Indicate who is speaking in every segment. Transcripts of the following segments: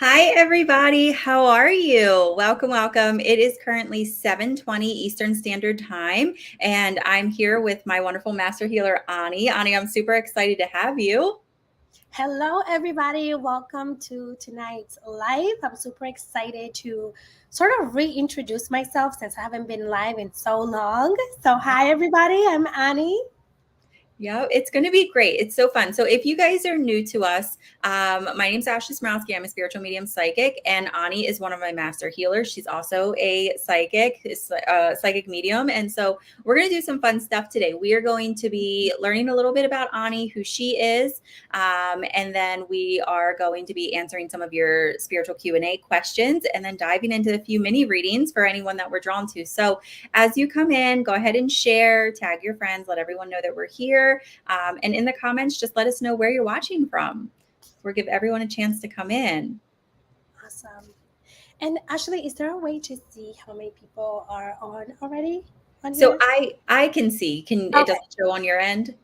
Speaker 1: Hi, everybody. How are you? Welcome. It is currently 7:20 Eastern Standard Time, and I'm here with my wonderful master healer, Anny. Anny, I'm super excited to have you.
Speaker 2: Hello, everybody. Welcome to tonight's live. I'm super excited to sort of reintroduce myself since I haven't been live in so long. So, hi, everybody. I'm Annie.
Speaker 1: Yeah, it's going to be great. It's so fun. So if you guys are new to us, my name's Smarowsky. I'm a spiritual medium psychic, and Anny is one of my master healers. She's also a psychic medium. And so we're going to do some fun stuff today. We are going to be learning a little bit about Anny, who she is, and then we are going to be answering some of your spiritual Q&A questions, and then diving into a few mini readings for anyone that we're drawn to. So as you come in, go ahead and share, tag your friends, let everyone know that we're here. And in the comments, just let us know where you're watching from. We'll give everyone a chance to come in.
Speaker 2: Awesome. And Ashley, is there a way to see how many people are on already?
Speaker 1: So I can see. It doesn't show on your end?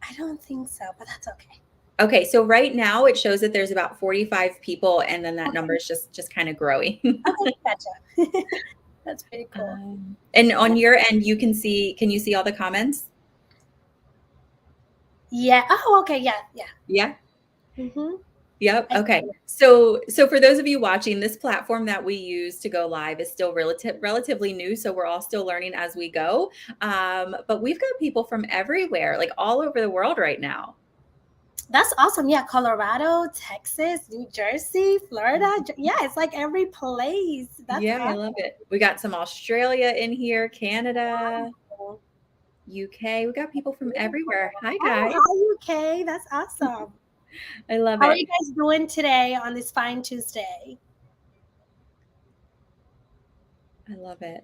Speaker 2: I don't think so, but that's okay.
Speaker 1: Okay, so right now it shows that there's about 45 people, and then that number is just kind of growing.
Speaker 2: Okay, gotcha. That's pretty cool.
Speaker 1: And on your end, can you see all the comments?
Speaker 2: Yeah. Oh, okay. Yeah.
Speaker 1: Yeah.
Speaker 2: Mm-hmm.
Speaker 1: Yep. Okay. So for those of you watching, this platform that we use to go live is still relatively new. So we're all still learning as we go. But we've got people from everywhere, like all over the world right now.
Speaker 2: That's awesome. Yeah. Colorado, Texas, New Jersey, Florida. Yeah. It's like every place. That's awesome.
Speaker 1: I love it. We got some Australia in here, Canada, UK. We got people from everywhere. Hi, guys.
Speaker 2: Hi, UK. That's awesome.
Speaker 1: I love it.
Speaker 2: How are you guys doing today on this fine Tuesday?
Speaker 1: I love it.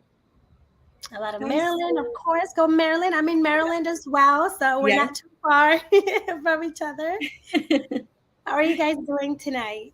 Speaker 2: A lot of Maryland, of course. Go Maryland. I'm in Maryland as well, so we're not too far from each other. How are you guys doing tonight?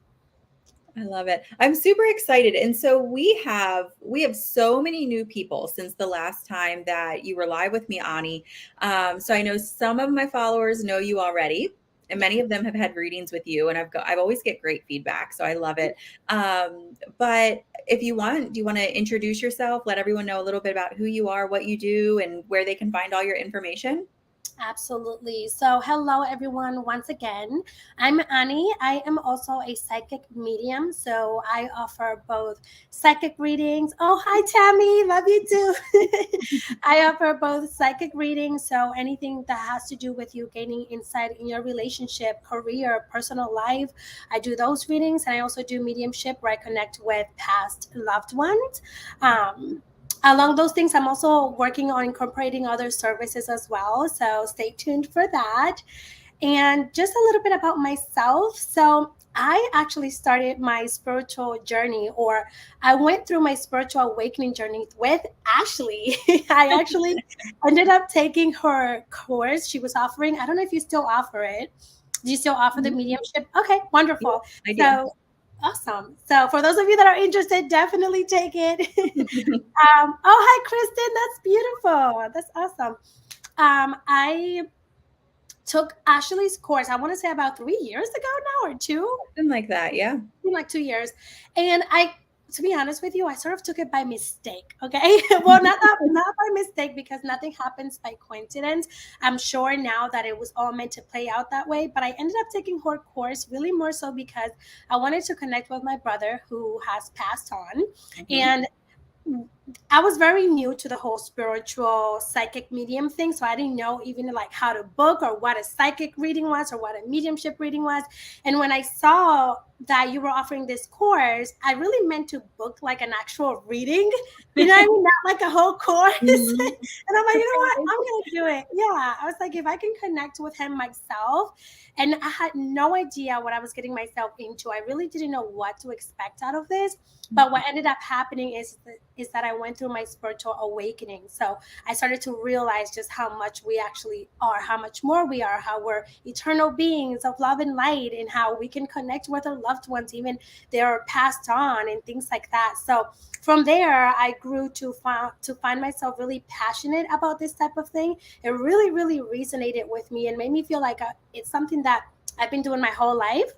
Speaker 1: I love it. I'm super excited. And so we have so many new people since the last time that you were live with me, Anny. So I know some of my followers know you already, and many of them have had readings with you, and I've always get great feedback. So I love it. But if you want, do you want to introduce yourself? Let everyone know a little bit about who you are, what you do, and where they can find all your information.
Speaker 2: Absolutely. So hello, everyone. Once again, I'm Anny. I am also a psychic medium. So I offer both psychic readings. Oh, hi, Tammy. Love you too. I offer both psychic readings. So anything that has to do with you gaining insight in your relationship, career, personal life, I do those readings. And I also do mediumship where I connect with past loved ones. Along those things, I'm also working on incorporating other services as well. So stay tuned for that. And just a little bit about myself. So I actually started my spiritual journey, or I went through my spiritual awakening journey with Ashley. I actually ended up taking her course she was offering. I don't know if you still offer it. Do you still offer the mediumship? Okay, wonderful.
Speaker 1: I do.
Speaker 2: So awesome. So for those of you that are interested, definitely take it. Oh, hi, Kristen. That's beautiful. That's awesome. I took Ashley's course, I want to say about 3 years ago now, or 2.
Speaker 1: Something like that. Yeah.
Speaker 2: Like 2 years. And I to be honest with you, I sort of took it by mistake. Okay. Well, not by mistake, because nothing happens by coincidence. I'm sure now that it was all meant to play out that way, but I ended up taking her course really more so because I wanted to connect with my brother who has passed on. And I was very new to the whole spiritual psychic medium thing. So I didn't know even like how to book or what a psychic reading was or what a mediumship reading was. And when I saw that you were offering this course, I really meant to book like an actual reading, you know what I mean? Not like a whole course. And I'm like, you know what? I'm going to do it. Yeah. I was like, if I can connect with him myself. And I had no idea what I was getting myself into. I really didn't know what to expect out of this. But what ended up happening is that I went through my spiritual awakening. So I started to realize just how much we actually are, how much more we are, how we're eternal beings of love and light, and how we can connect with our loved ones, even they're passed on and things like that. So from there, I grew to find myself really passionate about this type of thing. It really, really resonated with me and made me feel like it's something that I've been doing my whole life.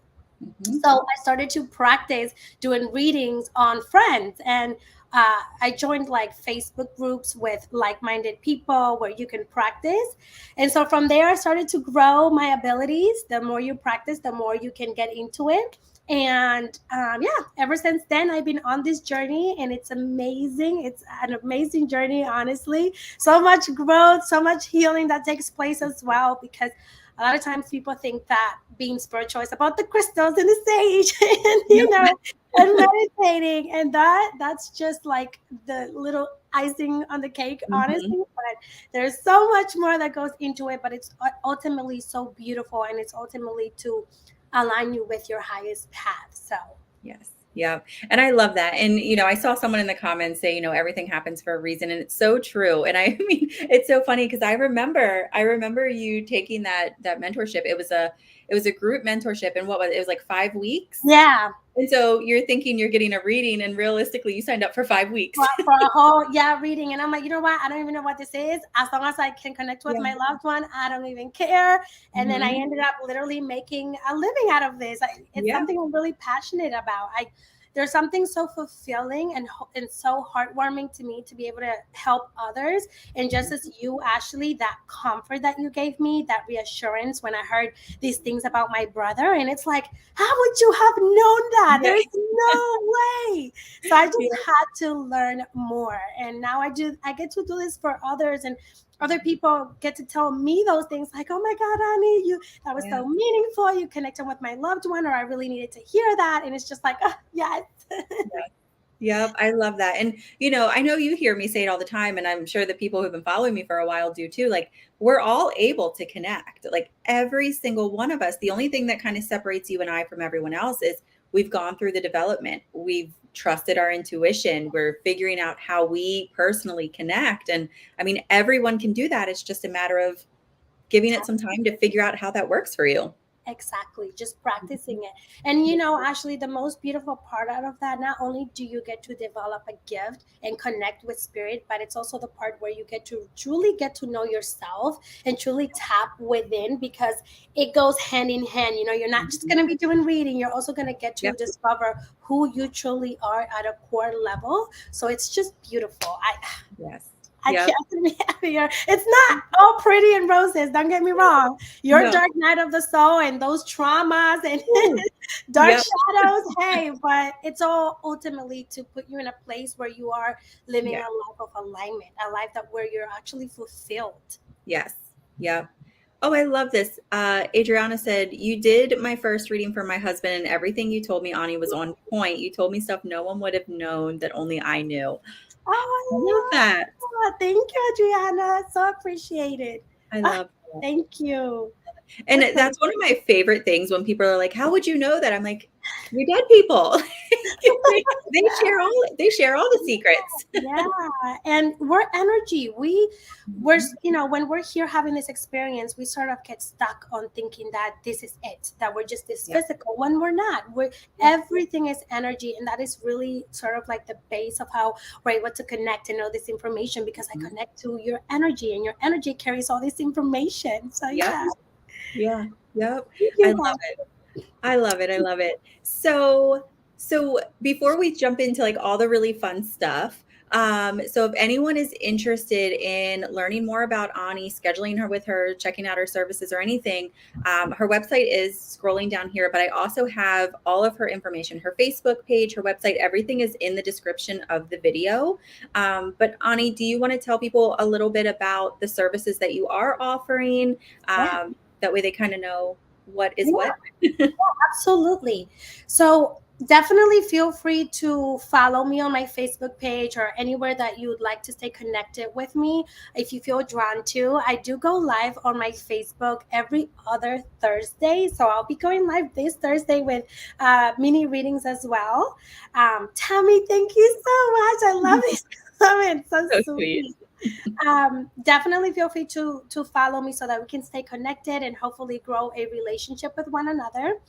Speaker 2: So I started to practice doing readings on friends, and I joined like Facebook groups with like-minded people where you can practice. And so from there, I started to grow my abilities. The more you practice, the more you can get into it. And yeah, ever since then, I've been on this journey, and it's amazing. It's an amazing journey, honestly. So much growth, so much healing that takes place as well, because a lot of times people think that being spiritual is about the crystals and the sage and and meditating, and that's just like the little icing on the cake, honestly. But there's so much more that goes into it, but it's ultimately so beautiful, and it's ultimately to align you with your highest path. So
Speaker 1: Yes. Yeah. And I love that. And, I saw someone in the comments say, everything happens for a reason. And it's so true. And I mean, it's so funny because I remember you taking that mentorship. It was a group mentorship. And it was like 5 weeks.
Speaker 2: yeah.
Speaker 1: And so you're thinking you're getting a reading, and realistically you signed up for 5 weeks.
Speaker 2: For a whole reading. And I'm like, you know what? I don't even know what this is. As long as I can connect with my loved one, I don't even care. And then I ended up literally making a living out of this. It's something I'm really passionate about. There's something so fulfilling and so heartwarming to me to be able to help others. And just as you, Ashley, that comfort that you gave me, that reassurance when I heard these things about my brother. And it's like, how would you have known that? There's no way. So I just had to learn more. And now I get to do this for others, and other people get to tell me those things like, oh my God, Annie, that was so meaningful. You connected with my loved one, or I really needed to hear that. And it's just like, yes.
Speaker 1: Yep. I love that. And, I know you hear me say it all the time, and I'm sure the people who've been following me for a while do too. Like, we're all able to connect, like every single one of us. The only thing that kind of separates you and I from everyone else is we've gone through the development. We've trusted our intuition. We're figuring out how we personally connect. And I mean, everyone can do that. It's just a matter of giving it some time to figure out how that works for you.
Speaker 2: Exactly. Just practicing it. And Ashley, the most beautiful part out of that, not only do you get to develop a gift and connect with spirit, but it's also the part where you get to truly get to know yourself and truly tap within, because it goes hand in hand. You're not just going to be doing reading. You're also going to get to discover who you truly are at a core level. So it's just beautiful. I can't be happier. It's not all pretty and roses. Don't get me wrong. Your dark night of the soul and those traumas and dark shadows. Hey, but it's all ultimately to put you in a place where you are living a life of alignment, a life where you're actually fulfilled.
Speaker 1: Yes. Yeah. Oh, I love this. Adriana said, you did my first reading for my husband, and everything you told me, Annie, was on point. You told me stuff no one would have known that only I knew.
Speaker 2: Oh,
Speaker 1: I love that.
Speaker 2: Thank you, Adriana. So appreciated.
Speaker 1: I love that.
Speaker 2: Thank you.
Speaker 1: And that's one of my favorite things when people are like, how would you know that? I'm like, you're dead people. they share all the secrets.
Speaker 2: Yeah. And we're energy. We're when we're here having this experience, we sort of get stuck on thinking that this is it, that we're just this physical, when we're not. Everything is energy. And that is really sort of like the base of how we're able to connect and know this information, because I connect to your energy, and your energy carries all this information. So
Speaker 1: Yeah. Yep. I love it. I love it. So So before we jump into like all the really fun stuff, so if anyone is interested in learning more about Ani, scheduling her with her, checking out her services or anything, her website is scrolling down here, but I also have all of her information, her Facebook page, her website, everything is in the description of the video. But Ani, do you want to tell people a little bit about the services that you are offering?
Speaker 2: Yeah.
Speaker 1: That way they kind of know what is
Speaker 2: Yeah.
Speaker 1: what.
Speaker 2: Absolutely. So definitely feel free to follow me on my Facebook page or anywhere that you would like to stay connected with me if you feel drawn to. I do go live on my Facebook every other Thursday. So I'll be going live this Thursday with mini readings as well. Tammy, thank you so much. I love these comments. So
Speaker 1: So sweet.
Speaker 2: sweet. Definitely feel free to follow me so that we can stay connected and hopefully grow a relationship with one another.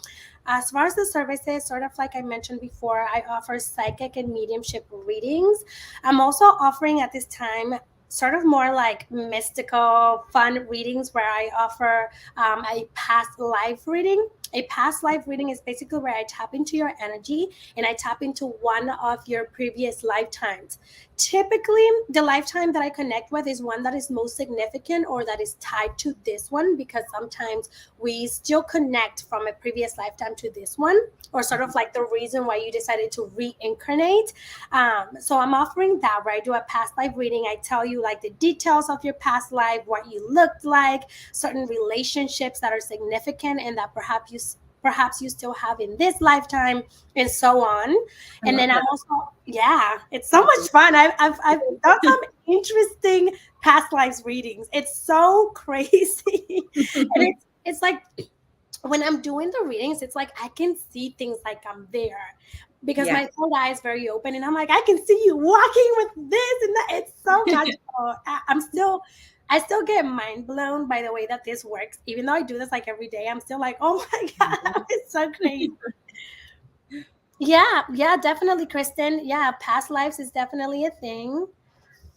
Speaker 2: As far as the services, sort of like I mentioned before, I offer psychic and mediumship readings. I'm also offering at this time sort of more like mystical, fun readings where I offer a past life reading. A past life reading is basically where I tap into your energy and I tap into one of your previous lifetimes. Typically, the lifetime that I connect with is one that is most significant or that is tied to this one, because sometimes we still connect from a previous lifetime to this one, or sort of like the reason why you decided to reincarnate. So I'm offering that where I do a past life reading. I tell you like the details of your past life, what you looked like, certain relationships that are significant and that perhaps you still have in this lifetime, and so on.
Speaker 1: I
Speaker 2: And
Speaker 1: love
Speaker 2: then I'm
Speaker 1: that.
Speaker 2: also, yeah, it's so much fun. I've done some interesting past lives readings. It's so crazy. And it's like when I'm doing the readings, it's like I can see things like I'm there because
Speaker 1: Yeah.
Speaker 2: my third eye is very open, and I'm like, I can see you walking with this and that. It's so magical. I still get mind blown by the way that this works. Even though I do this like every day, I'm still like, oh my God, it's so crazy. Yeah, definitely, Kristen. Yeah, past lives is definitely a thing.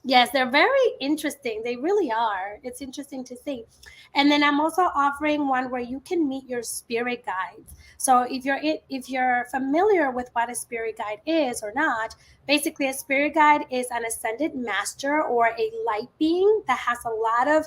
Speaker 2: Yes, they're very interesting. They really are. It's interesting to see. And then I'm also offering one where you can meet your spirit guides. So if you're familiar with what a spirit guide is or not, basically a spirit guide is an ascended master or a light being that has a lot of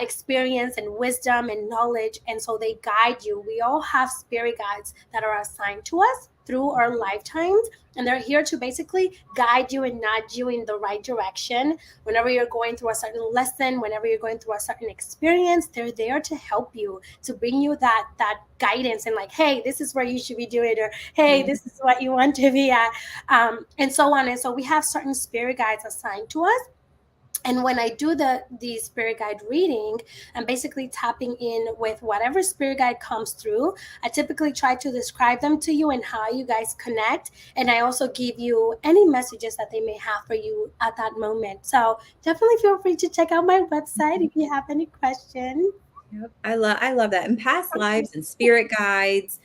Speaker 2: experience and wisdom and knowledge, and so they guide you. We all have spirit guides that are assigned to us through our lifetimes, and they're here to basically guide you and nudge you in the right direction whenever you're going through a certain lesson, whenever you're going through a certain experience. They're there to help you, to bring you that guidance and like, hey, this is where you should be doing it, or hey, this is what you want to be at, and so on. And so we have certain spirit guides assigned to us. And when I do the spirit guide reading, I'm basically tapping in with whatever spirit guide comes through. I typically try to describe them to you and how you guys connect, and I also give you any messages that they may have for you at that moment. So definitely feel free to check out my website if you have any questions.
Speaker 1: Yep. I love that. And past lives and spirit guides.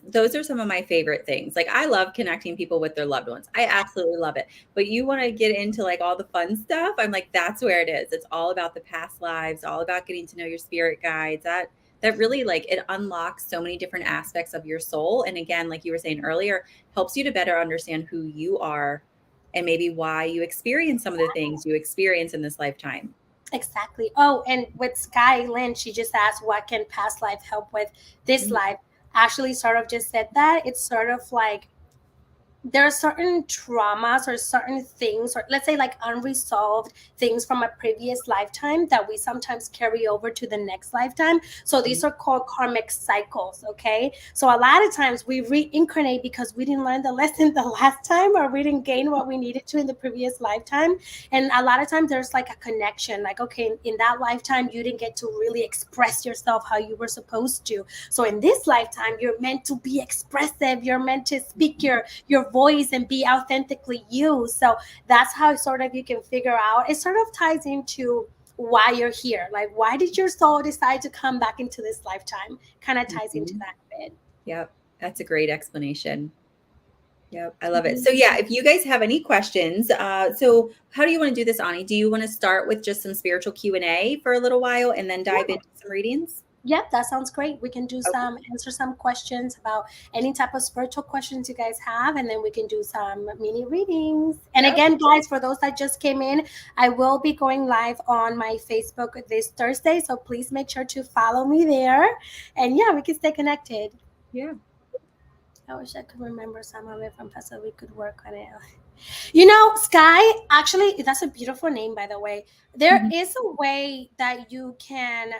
Speaker 1: Those are some of my favorite things. Like I love connecting people with their loved ones. I absolutely love it. But you want to get into like all the fun stuff. I'm like, that's where it is. It's all about the past lives, all about getting to know your spirit guides. That really like it unlocks so many different aspects of your soul. And again, like you were saying earlier, helps you to better understand who you are and maybe why you experience some of the things you experience in this lifetime.
Speaker 2: Exactly. Oh, and with Sky Lynn, she just asked, what can past life help with this
Speaker 1: Mhm.
Speaker 2: life? Ashley sort of just said that. It's sort of like there are certain traumas or certain things, or let's say like unresolved things from a previous lifetime that we sometimes carry over to the next lifetime. So these are called karmic cycles. Okay, so a lot of times we reincarnate because we didn't learn the lesson the last time, or we didn't gain what we needed to in the previous lifetime. And a lot of times there's like a connection, like, okay, in that lifetime you didn't get to really express yourself how you were supposed to, so in this lifetime you're meant to be expressive, you're meant to speak your voice and be authentically you. So that's how sort of you can figure out. It sort of ties into why you're here. Like, why did your soul decide to come back into this lifetime? Kind of ties into
Speaker 1: Mhm.
Speaker 2: that bit.
Speaker 1: Yep. That's a great explanation. Yep, I love it. So yeah, if you guys have any questions, so how do you want to do this, Ani? Do you want to start with just some spiritual Q&A for a little while and then dive into some readings?
Speaker 2: Yep, that sounds great. We can do
Speaker 1: Okay.
Speaker 2: some answer some questions about any type of spiritual questions you guys have, and then we can do some mini readings. And
Speaker 1: Yep.
Speaker 2: again, guys, for those that just came in, I will be going live on my Facebook this Thursday, so please make sure to follow me there. And yeah, we can stay connected.
Speaker 1: Yeah.
Speaker 2: I wish I could remember some of it from past so we could work on it. You know, Sky, actually, that's a beautiful name, by the way. There
Speaker 1: Mhm.
Speaker 2: is a way that you can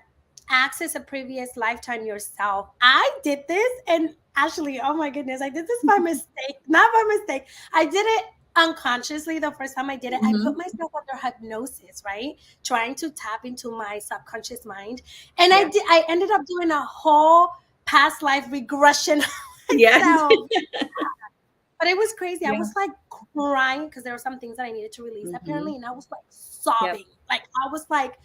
Speaker 2: access a previous lifetime yourself. I did this, and actually, oh my goodness, I did this by mistake. Not by mistake. I did it unconsciously the first time I did it. I put
Speaker 1: Mhm.
Speaker 2: myself under hypnosis, right? Trying to tap into my subconscious mind. And
Speaker 1: Yeah.
Speaker 2: I ended up doing a whole past life regression
Speaker 1: Yes.
Speaker 2: myself. But it was crazy. I
Speaker 1: Yeah.
Speaker 2: was like crying because there were some things that I needed to release
Speaker 1: Mhm.
Speaker 2: apparently, and I was like
Speaker 1: Yep.
Speaker 2: sobbing. Like I was like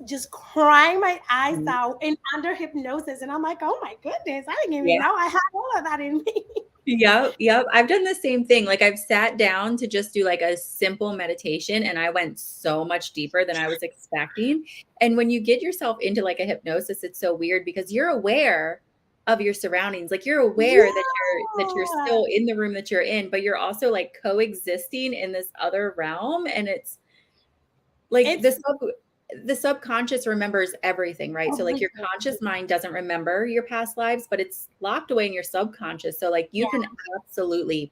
Speaker 2: just crying my eyes
Speaker 1: Mhm.
Speaker 2: out and under hypnosis. And I'm like, oh my goodness, I didn't even
Speaker 1: Yeah.
Speaker 2: know I had all of that in me.
Speaker 1: Yep, yep. I've done the same thing. Like I've sat down to just do like a simple meditation and I went so much deeper than I was expecting. And when you get yourself into like a hypnosis, it's so weird because you're aware of your surroundings. Like you're aware that you're
Speaker 2: Yeah.
Speaker 1: still in the room that you're in, but you're also like coexisting in this other realm. And it's like
Speaker 2: It's
Speaker 1: the subconscious remembers everything, right? So like your
Speaker 2: everything.
Speaker 1: conscious mind doesn't remember your past lives, but it's locked away in your subconscious. So like you
Speaker 2: Yeah.
Speaker 1: can absolutely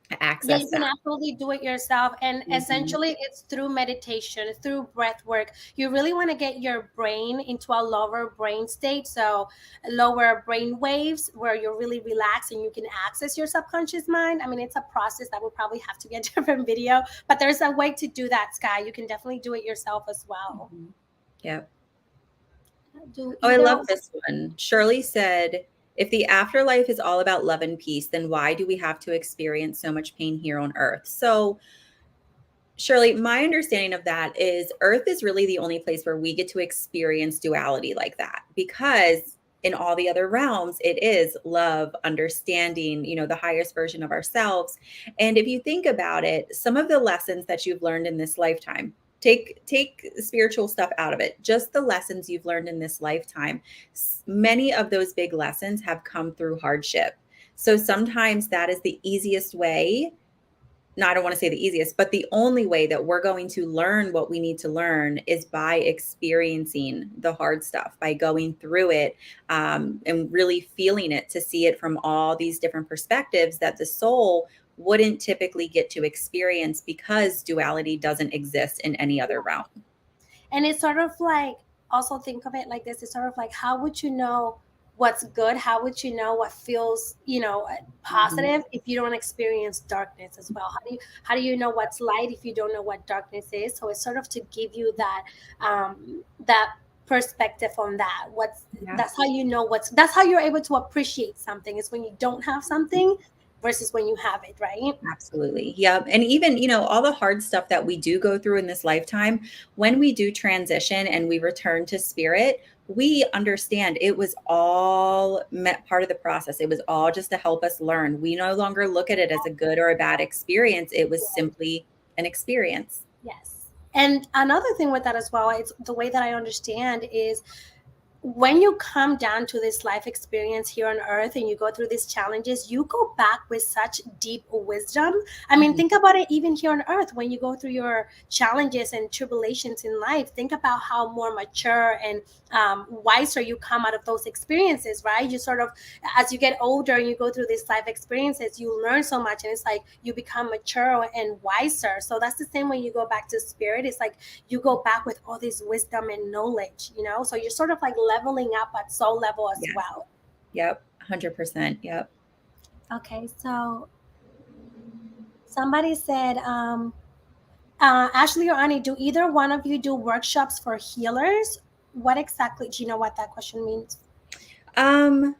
Speaker 2: Yeah,
Speaker 1: access
Speaker 2: you can
Speaker 1: that.
Speaker 2: absolutely do it yourself. And
Speaker 1: Mhm.
Speaker 2: essentially, it's through meditation, through breath work. You really want to get your brain into a lower brain state. So, lower brain waves where you're really relaxed and you can access your subconscious mind. I mean, it's a process that will probably have to get a different video, but there's a way to do that, Sky. You can definitely do it yourself as well.
Speaker 1: Mhm. Yep.
Speaker 2: Do
Speaker 1: Oh, I
Speaker 2: either.
Speaker 1: love this one. Shirley said, if the afterlife is all about love and peace, then why do we have to experience so much pain here on earth? So Shirley, my understanding of that is Earth is really the only place where we get to experience duality like that because in all the other realms, it is love, understanding, the highest version of ourselves. And if you think about it, some of the lessons that you've learned in this lifetime, take spiritual stuff out of it. Just the lessons you've learned in this lifetime. Many of those big lessons have come through hardship. So sometimes that is the easiest way, no, I don't want to say the easiest, but the only way that we're going to learn what we need to learn is by experiencing the hard stuff, by going through it, and really feeling it to see it from all these different perspectives that the soul wouldn't typically get to experience because duality doesn't exist in any other realm.
Speaker 2: And it's sort of like, also think of it like this, it's sort of like, how would you know what's good? How would you know what feels,
Speaker 1: Mhm.
Speaker 2: positive if you don't experience darkness as well? How do you know what's light if you don't know what darkness is? So it's sort of to give you that perspective on that. What's
Speaker 1: Yeah.
Speaker 2: That's how you know that's how you're able to appreciate something, is when you don't have something versus when you have it, right?
Speaker 1: Absolutely. Yep. And even, all the hard stuff that we do go through in this lifetime, when we do transition and we return to spirit, we understand it was all part of the process. It was all just to help us learn. We no longer look at it as a good or a bad experience. It was simply an experience.
Speaker 2: Yes. And another thing with that as well, it's the way that I understand is, when you come down to this life experience here on earth and you go through these challenges, you go back with such deep wisdom. I mean,
Speaker 1: Mhm.
Speaker 2: think about it. Even here on earth, when you go through your challenges and tribulations in life, think about how more mature and wiser you come out of those experiences, right? You sort of, as you get older and you go through these life experiences, you learn so much, and it's like you become mature and wiser. So that's the same when you go back to spirit. It's like you go back with all this wisdom and knowledge, so you're sort of like leveling up at soul level as
Speaker 1: Yes.
Speaker 2: well.
Speaker 1: Yep. 100%. Yep.
Speaker 2: Okay, so somebody said, Ashley or Annie, do either one of you do workshops for healers? What exactly, do you know what that question means?
Speaker 1: Um,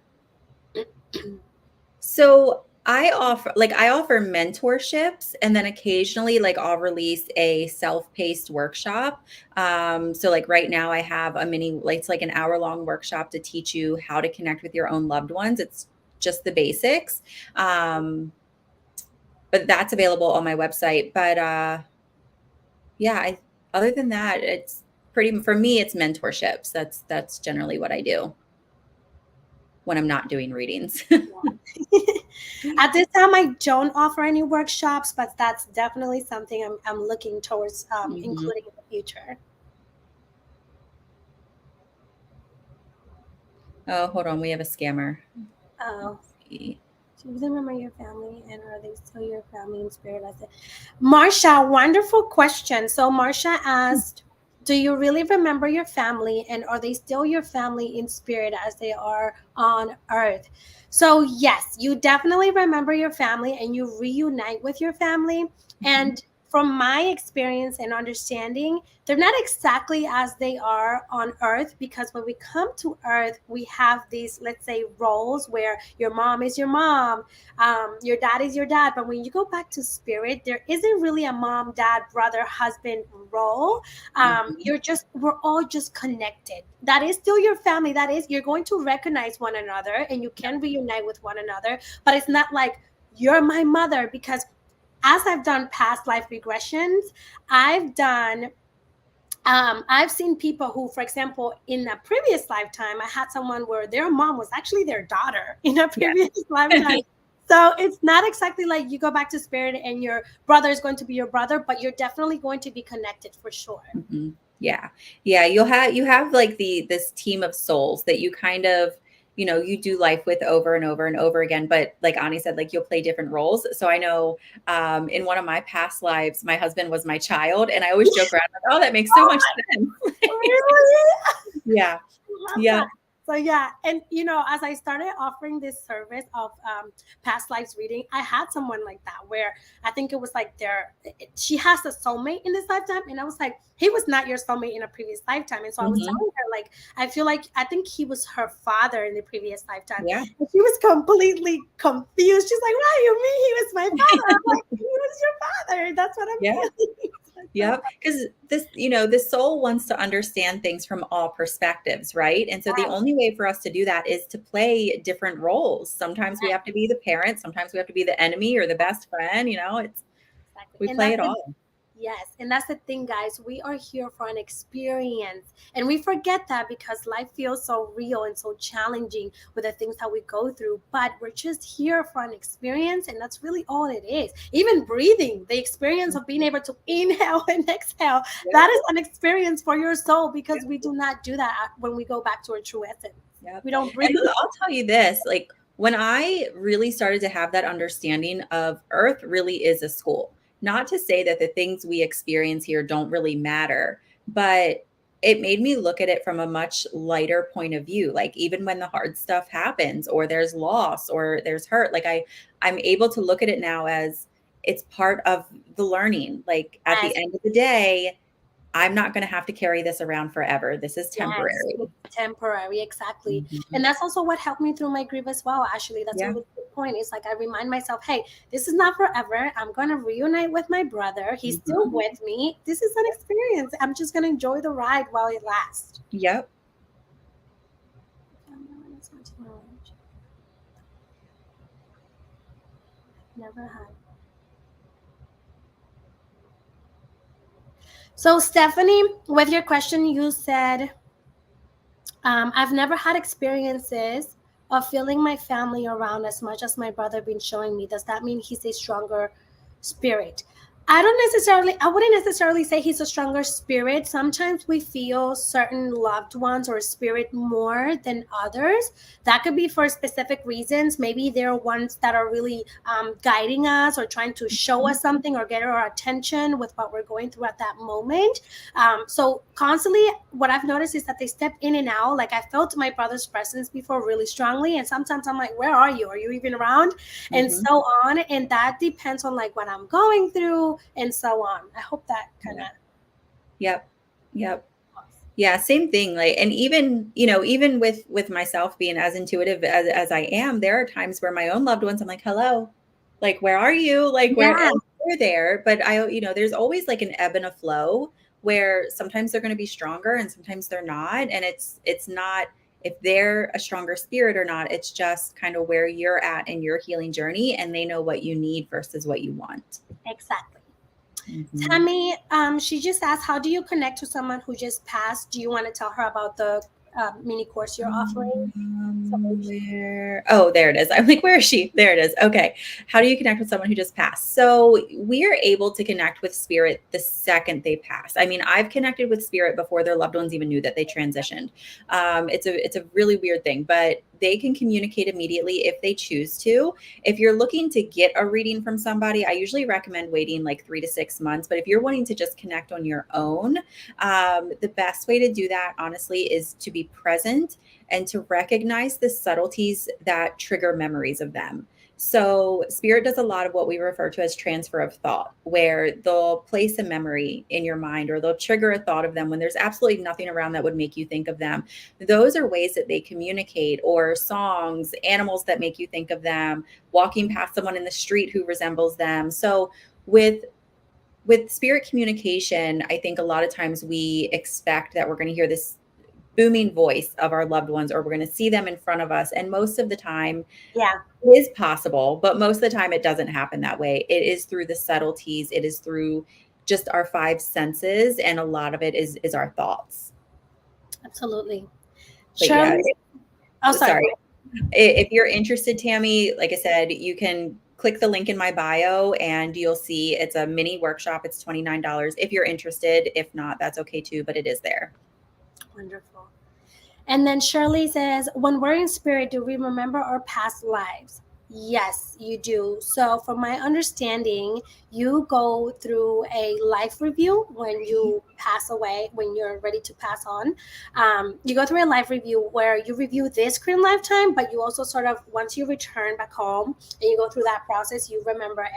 Speaker 1: So I offer mentorships and then occasionally like I'll release a self-paced workshop. So like right now I have a mini, like it's like an hour-long workshop to teach you how to connect with your own loved ones. It's just the basics. But that's available on my website. But yeah, other than that, it's for me, it's mentorships. That's generally what I do when I'm not doing readings.
Speaker 2: At this time, I don't offer any workshops, but that's definitely something I'm looking towards
Speaker 1: Mhm.
Speaker 2: including in the future.
Speaker 1: Oh, hold on. We have a scammer.
Speaker 2: Oh.
Speaker 1: Let's see.
Speaker 2: Do you remember your family, and are they still your family in spirit? I said, Marsha, wonderful question. So Marsha asked, do you really remember your family, and are they still your family in spirit as they are on earth? So yes, you definitely remember your family and you reunite with your family.
Speaker 1: Mhm.
Speaker 2: And from my experience and understanding, they're not exactly as they are on earth, because when we come to earth, we have these, let's say, roles where your mom is your mom, your dad is your dad. But when you go back to spirit, there isn't really a mom, dad, brother, husband role.
Speaker 1: Mhm.
Speaker 2: We're all just connected. That is still your family. That is, you're going to recognize one another and you can reunite with one another, but it's not like you're my mother. Because as I've done past life regressions, I've done I've seen people who, for example, in a previous lifetime, I had someone where their mom was actually their daughter in a
Speaker 1: Yeah.
Speaker 2: previous lifetime. So it's not exactly like you go back to spirit and your brother is going to be your brother, but you're definitely going to be connected for sure.
Speaker 1: Mhm. Yeah. Yeah, you have like this team of souls that you kind of, you do life with over and over and over again. But like Ani said, like you'll play different roles. So I know in one of my past lives, my husband was my child, and I always joke around like, oh, that makes so much sense.
Speaker 2: Really?
Speaker 1: Yeah.
Speaker 2: Love
Speaker 1: Yeah.
Speaker 2: that. So yeah, and as I started offering this service of past lives reading, I had someone like that where I think it was like she has a soulmate in this lifetime, and I was like, he was not your soulmate in a previous lifetime, and so I was
Speaker 1: Hmm.
Speaker 2: telling her like, I think he was her father in the previous lifetime,
Speaker 1: Yeah.
Speaker 2: and she was completely confused. She's like, "What do you mean he was my father?" I'm like, "He was your father. That's what I'm
Speaker 1: Yeah.
Speaker 2: feeling."
Speaker 1: Yep. Because the soul wants to understand things from all perspectives, right? And so the only way for us to do that is to play different roles. Sometimes we have to be the parent, sometimes we have to be the enemy or the best friend,
Speaker 2: Exactly.
Speaker 1: we
Speaker 2: And
Speaker 1: play
Speaker 2: that's
Speaker 1: it
Speaker 2: the
Speaker 1: all.
Speaker 2: Yes, and that's the thing, guys. We are here for an experience. And we forget that because life feels so real and so challenging with the things that we go through. But we're just here for an experience, and that's really all it is. Even breathing, the experience of being able to inhale and exhale, that
Speaker 1: Yep.
Speaker 2: is an experience for your soul,
Speaker 1: Yep.
Speaker 2: because we do not do that when we go back to our true essence.
Speaker 1: Yep.
Speaker 2: We don't
Speaker 1: And
Speaker 2: breathe.
Speaker 1: I'll tell you this, like when I really started to have that understanding of Earth really is a school. Not to say that the things we experience here don't really matter, but it made me look at it from a much lighter point of view. Like even when the hard stuff happens or there's loss or there's hurt, like I'm able to look at it now as it's part of the learning. Like at the
Speaker 2: Yes.
Speaker 1: end of the day, I'm not going to have to carry this around forever. This is
Speaker 2: Yes,
Speaker 1: temporary.
Speaker 2: it's temporary, exactly.
Speaker 1: Mhm.
Speaker 2: And that's also what helped me through my grief as well. Actually, that's a
Speaker 1: Yeah.
Speaker 2: really good point. It's like I remind myself, hey, this is not forever. I'm going to reunite with my brother. He's still
Speaker 1: Mhm.
Speaker 2: with me. This is an experience. I'm just going to enjoy the ride while it lasts.
Speaker 1: Yep.
Speaker 2: Never had. So, Stephanie, with your question, you said, I've never had experiences of feeling my family around as much as my brother been showing me. Does that mean he's a stronger spirit? I wouldn't necessarily say he's a stronger spirit. Sometimes we feel certain loved ones or spirit more than others. That could be for specific reasons. Maybe they're ones that are really guiding us or trying to show
Speaker 1: Mhm.
Speaker 2: us something or get our attention with what we're going through at that moment. So constantly, what I've noticed is that they step in and out. Like I felt my brother's presence before really strongly, and sometimes I'm like, "Where are you? Are you even around?" And
Speaker 1: Mhm.
Speaker 2: so on. And that depends on like what I'm going through and so on. I hope that kind
Speaker 1: Yeah.
Speaker 2: of.
Speaker 1: Yep. Yep. Yeah, same thing. Like, and even with myself being as intuitive as I am, there are times where my own loved ones, I'm like, hello, like, where are you? Like, where
Speaker 2: Yeah,
Speaker 1: and they're there. But there's always like an ebb and a flow where sometimes they're going to be stronger and sometimes they're not. And it's not if they're a stronger spirit or not. It's just kind of where you're at in your healing journey, and they know what you need versus what you want.
Speaker 2: exactly.
Speaker 1: Mhm.
Speaker 2: Tammy, she just asked, how do you connect to someone who just passed? Do you want to tell her about the mini course you're offering?
Speaker 1: Where? Oh, there it is. I'm like, where is she? There it is. Okay. How do you connect with someone who just passed? So we are able to connect with spirit the second they pass. I mean, I've connected with spirit before their loved ones even knew that they transitioned. It's a really weird thing, but they can communicate immediately if they choose to. If you're looking to get a reading from somebody, I usually recommend waiting like 3 to 6 months. But if you're wanting to just connect on your own, the best way to do that, honestly, is to be present and to recognize the subtleties that trigger memories of them. So, spirit does a lot of what we refer to as transfer of thought, where they'll place a memory in your mind or they'll trigger a thought of them when there's absolutely nothing around that would make you think of them. Those are ways that they communicate, or songs, animals that make you think of them, walking past someone in the street who resembles them. So, with spirit communication, I think a lot of times we expect that we're going to hear this booming voice of our loved ones, or we're going to see them in front of us. And most of the time,
Speaker 2: Yeah,
Speaker 1: it is possible, but most of the time, it doesn't happen that way. It is through the subtleties, it is through just our five senses. And a lot of it is our thoughts.
Speaker 2: absolutely.
Speaker 1: But yeah,
Speaker 2: Shirley, oh, sorry.
Speaker 1: sorry. If you're interested, Tammy, like I said, you can click the link in my bio and you'll see it's a mini workshop. It's $29 if you're interested. If not, that's okay too, but it is there.
Speaker 2: Wonderful. And then Shirley says, when we're in spirit, do we remember our past lives? Yes, you do. So, from my understanding, you go through a life review when you pass away, when you're ready to pass on. You go through a life review where you review this current lifetime, but you also sort of, once you return back home and you go through that process, you remember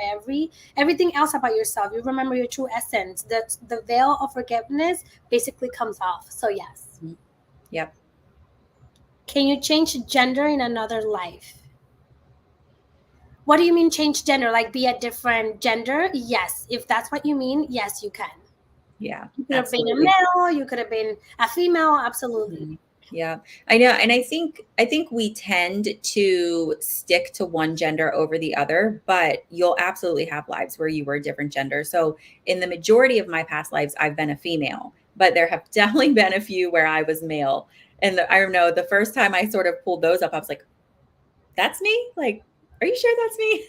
Speaker 2: everything else about yourself. You remember your true essence. The veil of forgiveness basically comes off. So, yes.
Speaker 1: Yep.
Speaker 2: Can you change gender in another life? What do you mean change gender? Like be a different gender? Yes. If that's what you mean, yes, you can.
Speaker 1: Yeah,
Speaker 2: You could have been a
Speaker 1: absolutely.
Speaker 2: male, you could have been a female, absolutely.
Speaker 1: Mhm. Yeah, I know. And I think we tend to stick to one gender over the other, but you'll absolutely have lives where you were a different gender. So in the majority of my past lives, I've been a female, but there have definitely been a few where I was male. And I know the first time I sort of pulled those up, I was like, that's me? Like, are you sure that's me?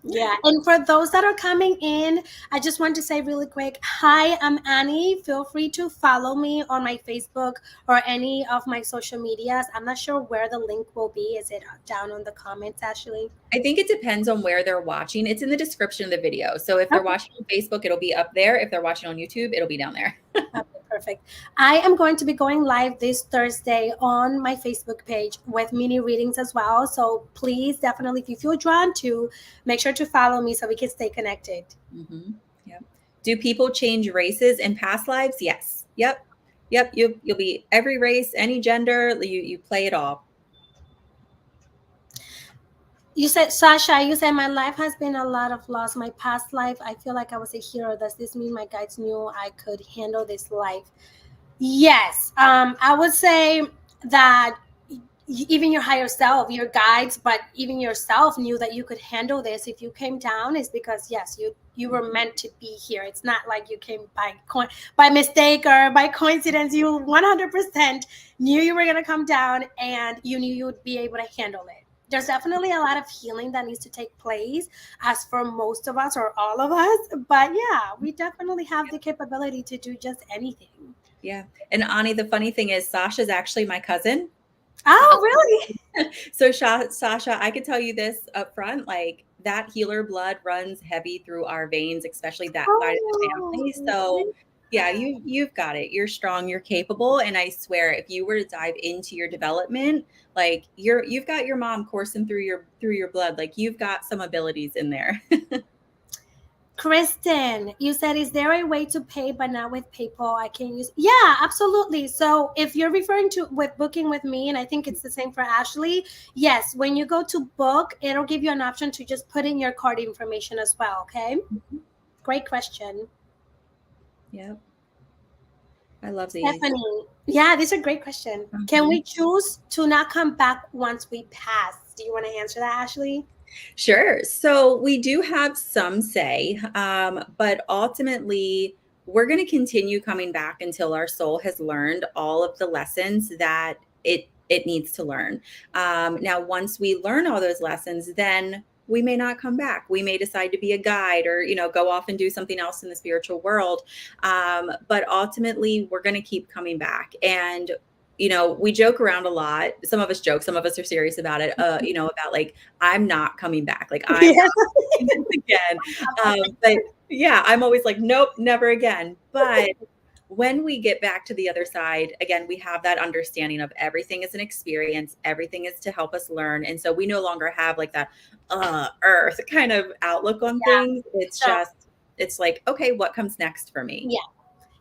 Speaker 2: Yeah. And for those that are coming in, I just want to say really quick, hi, I'm Annie. Feel free to follow me on my Facebook or any of my social medias. I'm not sure where the link will be. Is it down on the comments, Ashley?
Speaker 1: I think it depends on where they're watching. It's in the description of the video. So if they're
Speaker 2: Okay.
Speaker 1: watching on Facebook, it'll be up there. If they're watching on YouTube, it'll be down there.
Speaker 2: Okay, perfect. I am going to be going live this Thursday on my Facebook page with mini readings as well. So please, definitely, if you feel drawn to, make sure to follow me so we can stay connected.
Speaker 1: Mm-hmm. Yep. Do people change races in past lives? Yes. Yep. Yep. You'll be every race, any gender. You play it all.
Speaker 2: You said, Sasha, you said my life has been a lot of loss. My past life, I feel like I was a hero. Does this mean my guides knew I could handle this life? Yes. I would say that even your higher self, your guides, but even yourself knew that you could handle this. If you came down, it's because yes, you were meant to be here. It's not like you came by mistake or by coincidence. You 100% knew you were gonna come down, and you knew you would be able to handle it. There's definitely a lot of healing that needs to take place, as for most of us or all of us. But yeah, we definitely have the capability to do just anything.
Speaker 1: Yeah. And Ani, the funny thing is, Sasha's actually my cousin.
Speaker 2: Oh, really?
Speaker 1: So Sasha, I could tell you this up front, like that healer blood runs heavy through our veins, especially that side of the family. So
Speaker 2: Oh,
Speaker 1: yeah, you've got it. You're strong, you're capable. And I swear, if you were to dive into your development, like you've got your mom coursing through your blood. Like you've got some abilities in there.
Speaker 2: Kristen, you said, is there a way to pay but not with PayPal? I can use. Yeah, absolutely. So if you're referring to with booking with me, and I think it's the same for Ashley, yes, when you go to book, it'll give you an option to just put in your card information as well. Okay. Great question.
Speaker 1: Yep. I love these.
Speaker 2: Stephanie. Yeah, these are great questions. Can
Speaker 1: Mhm.
Speaker 2: we choose to not come back once we pass? Do you want to answer that, Ashley?
Speaker 1: Sure. So we do have some say, but ultimately, we're going to continue coming back until our soul has learned all of the lessons that it needs to learn. Now, once we learn all those lessons, then we may not come back. We may decide to be a guide, or go off and do something else in the spiritual world. But ultimately, we're going to keep coming back. And we joke around a lot. Some of us joke, some of us are serious about it. About like, I'm not coming back. Like, I'm
Speaker 2: Yeah.
Speaker 1: not doing this again. But yeah, I'm always like, nope, never again. But when we get back to the other side, again, we have that understanding of everything is an experience, everything is to help us learn. And so we no longer have like that earth kind of outlook on things. It's
Speaker 2: So
Speaker 1: just, it's like, okay, what comes next for me?
Speaker 2: yeah.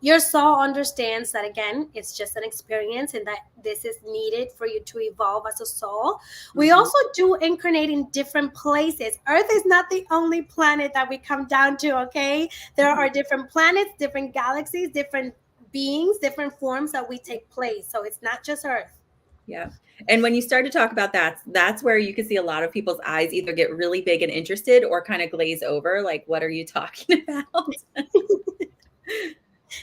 Speaker 2: Your soul understands that again, it's just an experience and that this is needed for you to evolve as a soul. We
Speaker 1: Mhm.
Speaker 2: also do incarnate in different places. Earth is not the only planet that we come down to, okay? There
Speaker 1: Mhm.
Speaker 2: are different planets, different galaxies, different beings, different forms that we take place. So it's not just Earth.
Speaker 1: Yeah. And when you start to talk about that, that's where you can see a lot of people's eyes either get really big and interested or kind of glaze over, like, what are you talking about?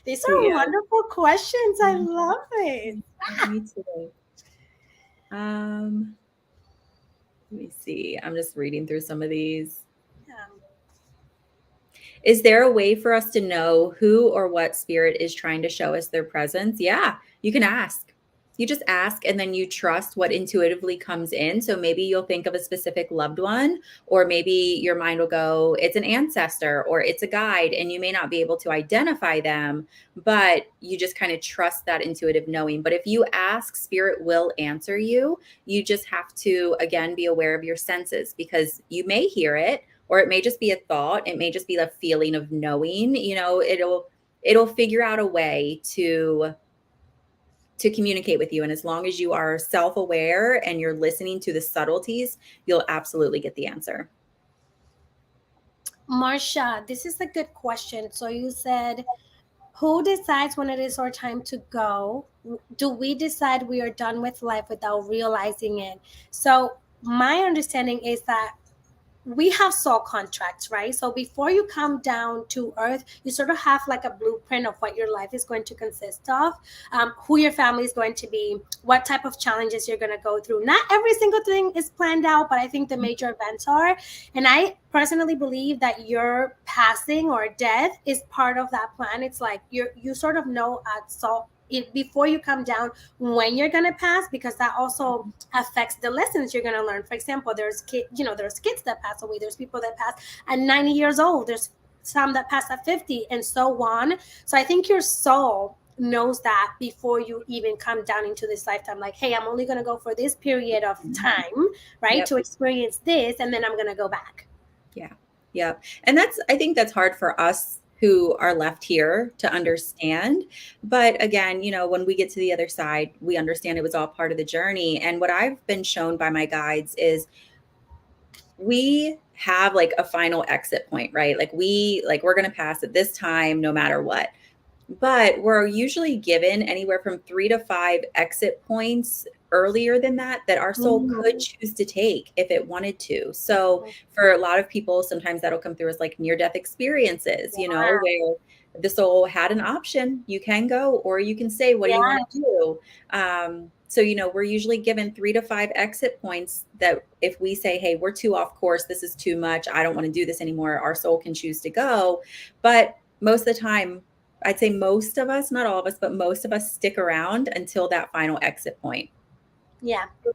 Speaker 2: These
Speaker 1: So
Speaker 2: are
Speaker 1: yeah.
Speaker 2: wonderful questions. I
Speaker 1: Mhm.
Speaker 2: love it.
Speaker 1: Me too. Um, Let me see. I'm just reading through some of these.
Speaker 2: Yeah.
Speaker 1: Is there a way for us to know who or what spirit is trying to show us their presence? Yeah, you can ask. You just ask and then you trust what intuitively comes in. So maybe you'll think of a specific loved one, or maybe your mind will go, it's an ancestor or it's a guide, and you may not be able to identify them, but you just kind of trust that intuitive knowing. But if you ask, spirit will answer you. You just have to, again, be aware of your senses because you may hear it, or it may just be a thought, it may just be the feeling of knowing. It'll figure out a way to communicate with you, and as long as you are self-aware and you're listening to the subtleties, you'll absolutely get the answer.
Speaker 2: Marsha, this is a good question. So you said, who decides when it is our time to go? Do we decide we are done with life without realizing it? So my understanding is that we have soul contracts, right? So before you come down to earth, you sort of have like a blueprint of what your life is going to consist of, who your family is going to be, what type of challenges you're going to go through. Not every single thing is planned out, but I think the major events are. And I personally believe that your passing or death is part of that plan. It's like you sort of know at soul before you come down when you're going to pass, because that also affects the lessons you're going to learn. For example, there's kids that pass away, there's people that pass at 90 years old, there's some that pass at 50, and so on. So I think your soul knows that before you even come down into this lifetime, like, hey, I'm only going to go for this period of time, right,
Speaker 1: Yep.
Speaker 2: to experience this, and then I'm going to go back.
Speaker 1: Yeah. Yeah. And I think that's hard for us who are left here to understand. But again, when we get to the other side, we understand it was all part of the journey. And what I've been shown by my guides is we have like a final exit point, right? We're going to pass at this time no matter what. But we're usually given anywhere from 3 to 5 exit points earlier than that our soul could
Speaker 2: Mhm.
Speaker 1: choose to take if it wanted to. So for a lot of people, sometimes that'll come through as like near-death experiences, where the soul had an option. You can go or you can say, what do you want
Speaker 2: Yeah.
Speaker 1: to do? So, we're usually given 3 to 5 exit points that if we say, hey, we're too off course, this is too much, I don't want to do this anymore, our soul can choose to go. But most of the time, I'd say most of us, not all of us, but most of us stick around until that final exit point.
Speaker 2: Yeah.
Speaker 1: Yeah.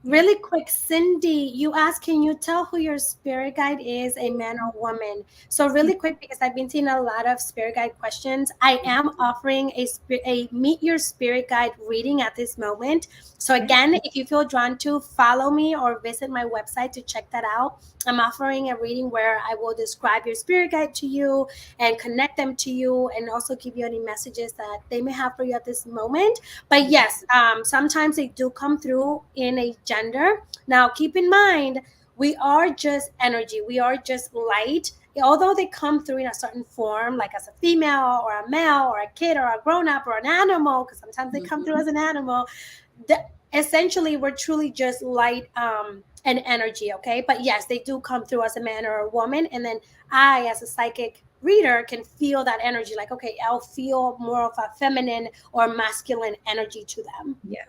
Speaker 2: Really quick, Cindy, you asked, can you tell who your spirit guide is, a man or woman? So really quick, because I've been seeing a lot of spirit guide questions, I am offering a meet your spirit guide reading at this moment. So
Speaker 1: Yeah.
Speaker 2: again, if you feel drawn to, follow me or visit my website to check that out. I'm offering a reading where I will describe your spirit guide to you and connect them to you, and also give you any messages that they may have for you at this moment. But yes, sometimes they do come through in a gender. Now, keep in mind, we are just energy. We are just light. Although they come through in a certain form, like as a female or a male or a kid or a grown up or an animal, because sometimes they come through
Speaker 1: Mhm.
Speaker 2: as an animal. The essentially we're truly just light and energy, okay? But yes, they do come through as a man or a woman, and then I, as a psychic reader, can feel that energy. Like, okay, I'll feel more of a feminine or masculine energy to them.
Speaker 1: Yeah.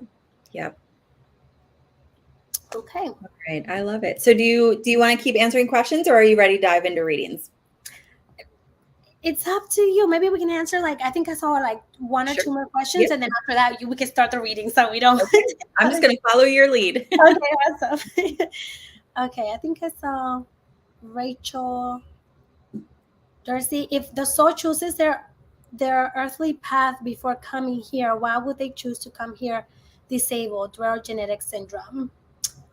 Speaker 1: Yep.
Speaker 2: Okay.
Speaker 1: All right. I love it. So do you want to keep answering questions, or are you ready to dive into readings?
Speaker 2: It's up to you. Maybe we can answer, like, I think I saw like one or
Speaker 1: Sure.
Speaker 2: two more questions,
Speaker 1: Yep.
Speaker 2: and then after that, we can start the reading, so we don't.
Speaker 1: Okay. I'm just going to follow your lead.
Speaker 2: Okay, awesome. Okay, I think I saw Rachel Darcy. If the soul chooses their earthly path before coming here, why would they choose to come here disabled? Rare genetic syndrome.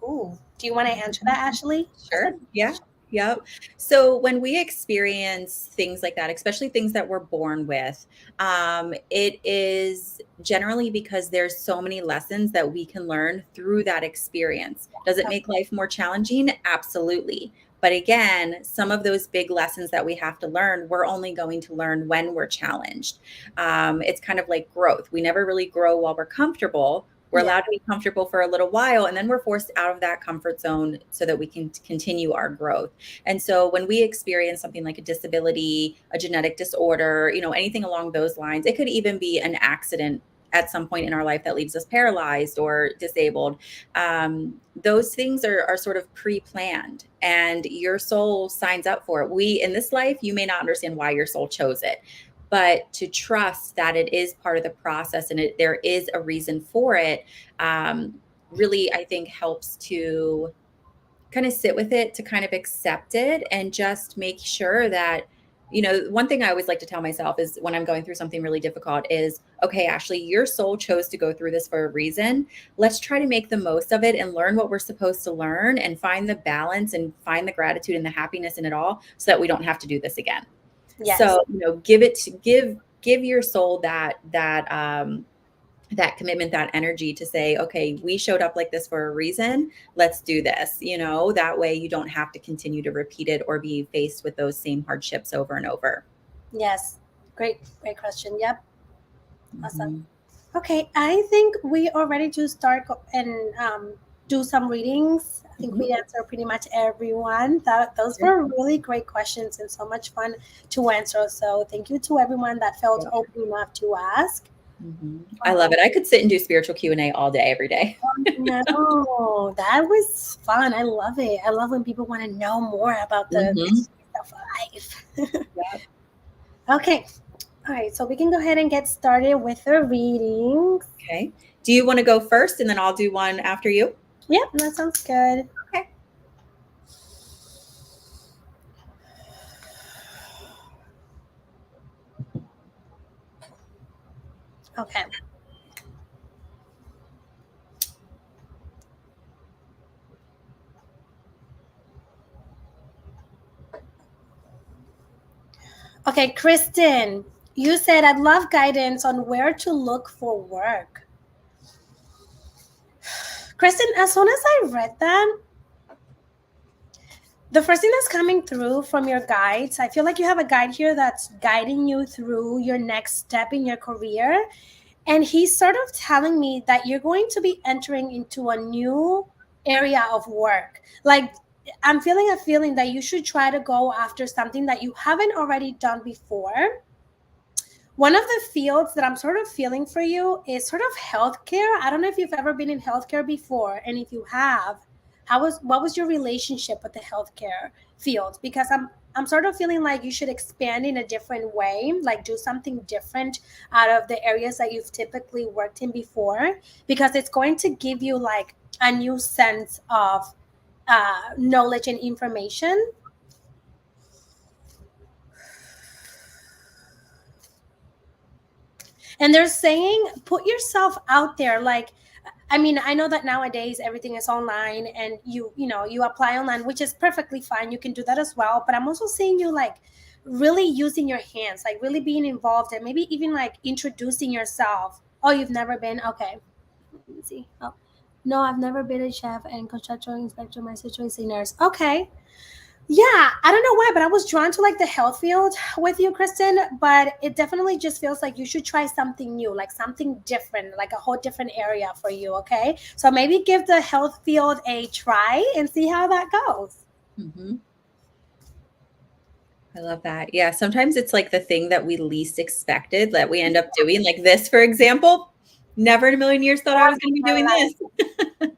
Speaker 2: Ooh, do you want to answer that, Ashley?
Speaker 1: Sure. Yeah. Yep. So when we experience things like that, especially things that we're born with, it is generally because there's so many lessons that we can learn through that experience. Does it make life more challenging? Absolutely. But again, some of those big lessons that we have to learn, we're only going to learn when we're challenged. It's kind of like growth. We never really grow while we're comfortable. We're allowed to be comfortable for a little while, and then we're forced out of that comfort zone so that we can continue our growth. And so when we experience something like a disability, a genetic disorder, anything along those lines, it could even be an accident at some point in our life that leaves us paralyzed or disabled. Those things are sort of pre-planned, and your soul signs up for it. In this life, you may not understand why your soul chose it, but to trust that it is part of the process and there is a reason for it, really, I think, helps to kind of sit with it, to kind of accept it, and just make sure that, one thing I always like to tell myself is when I'm going through something really difficult is, okay, Ashley, your soul chose to go through this for a reason. Let's try to make the most of it and learn what we're supposed to learn and find the balance and find the gratitude and the happiness in it all so that we don't have to do this again.
Speaker 2: Yes.
Speaker 1: So, give your soul that commitment, that energy to say, okay, we showed up like this for a reason. Let's do this. That way you don't have to continue to repeat it or be faced with those same hardships over and over.
Speaker 2: Yes. Great question. Yep. Awesome.
Speaker 1: Mm-hmm.
Speaker 2: Okay. I think we are ready to start and do some readings. I think we answered pretty much everyone. Those were really great questions and so much fun to answer. So thank you to everyone that felt open enough to ask.
Speaker 1: Mm-hmm. I love it. I could sit and do spiritual Q&A all day, every day.
Speaker 2: No, that was fun. I love it. I love when people want to know more about the stuff of life. Okay. All right. So we can go ahead and get started with the readings.
Speaker 1: Okay. Do you want to go first and then I'll do one after you?
Speaker 2: Yep, that sounds good.
Speaker 1: Okay.
Speaker 2: Okay. Okay, Kristen, you said, I'd love guidance on where to look for work. Kristen, as soon as I read that, the first thing that's coming through from your guides, I feel like you have a guide here that's guiding you through your next step in your career. And he's sort of telling me that you're going to be entering into a new area of work. Like, I'm feeling a feeling that you should try to go after something that you haven't already done before. One of the fields that I'm sort of feeling for you is sort of healthcare. I don't know if you've ever been in healthcare before. And if you have, what was your relationship with the healthcare field? Because I'm sort of feeling like you should expand in a different way, like do something different out of the areas that you've typically worked in before, because it's going to give you like a new sense of knowledge and information. And they're saying, put yourself out there. Like, I mean, I know that nowadays everything is online and you apply online, which is perfectly fine. You can do that as well. But I'm also seeing you like really using your hands, like really being involved and maybe even like introducing yourself. Oh, you've never been? Okay. Let me see. Oh, no, I've never been a chef and construction inspector. My situation is nurse. Okay. Yeah, I don't know why, but I was drawn to like the health field with you, Kristen. But it definitely just feels like you should try something new, like something different, like a whole different area for you. Okay, so maybe give the health field a try and see how that goes.
Speaker 1: Mm-hmm. I love that. Yeah, sometimes it's like the thing that we least expected that we end up doing. Like this, for example, never in a million years thought I was going to be doing this.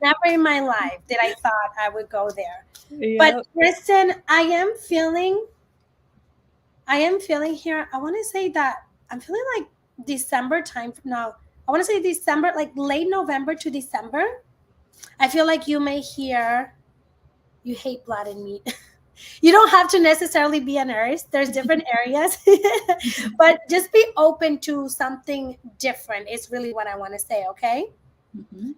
Speaker 2: Never in my life did I thought I would go there. But
Speaker 1: Yep.
Speaker 2: Kristen, I am feeling here. I want to say that I'm feeling like December time from now. I want to say December, like late November to December. I feel like you may hear you hate blood and meat. You don't have to necessarily be a nurse. There's different areas, but just be open to something different. Is really what I want to say. Okay.
Speaker 1: Mm-hmm.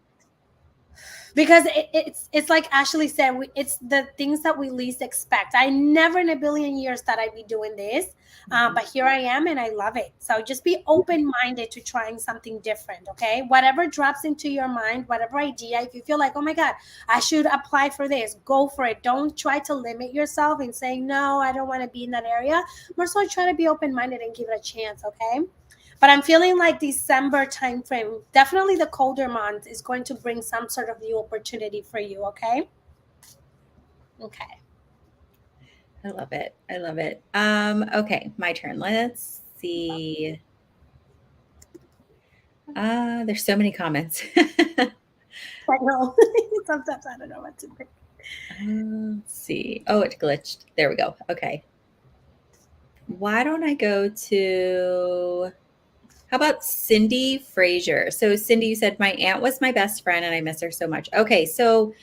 Speaker 2: Because it's like Ashley said, it's the things that we least expect. I never in a billion years thought I'd be doing this, but here I am and I love it. So just be open-minded to trying something different. Okay, whatever drops into your mind, whatever idea, if you feel like, oh my god, I should apply for this, go for it. Don't try to limit yourself in saying no, I don't want to be in that area. More so try to be open-minded and give it a chance. Okay. But I'm feeling like December timeframe, definitely the colder month, is going to bring some sort of new opportunity for you. Okay. Okay.
Speaker 1: I love it. I love it. Okay, my turn. Let's see. There's so many comments.
Speaker 2: I know. Sometimes I don't know what to pick.
Speaker 1: Let's see. Oh, it glitched. There we go. Okay. Why don't I go to, how about Cindy Frazier? So Cindy, you said my aunt was my best friend and I miss her so much. Okay, so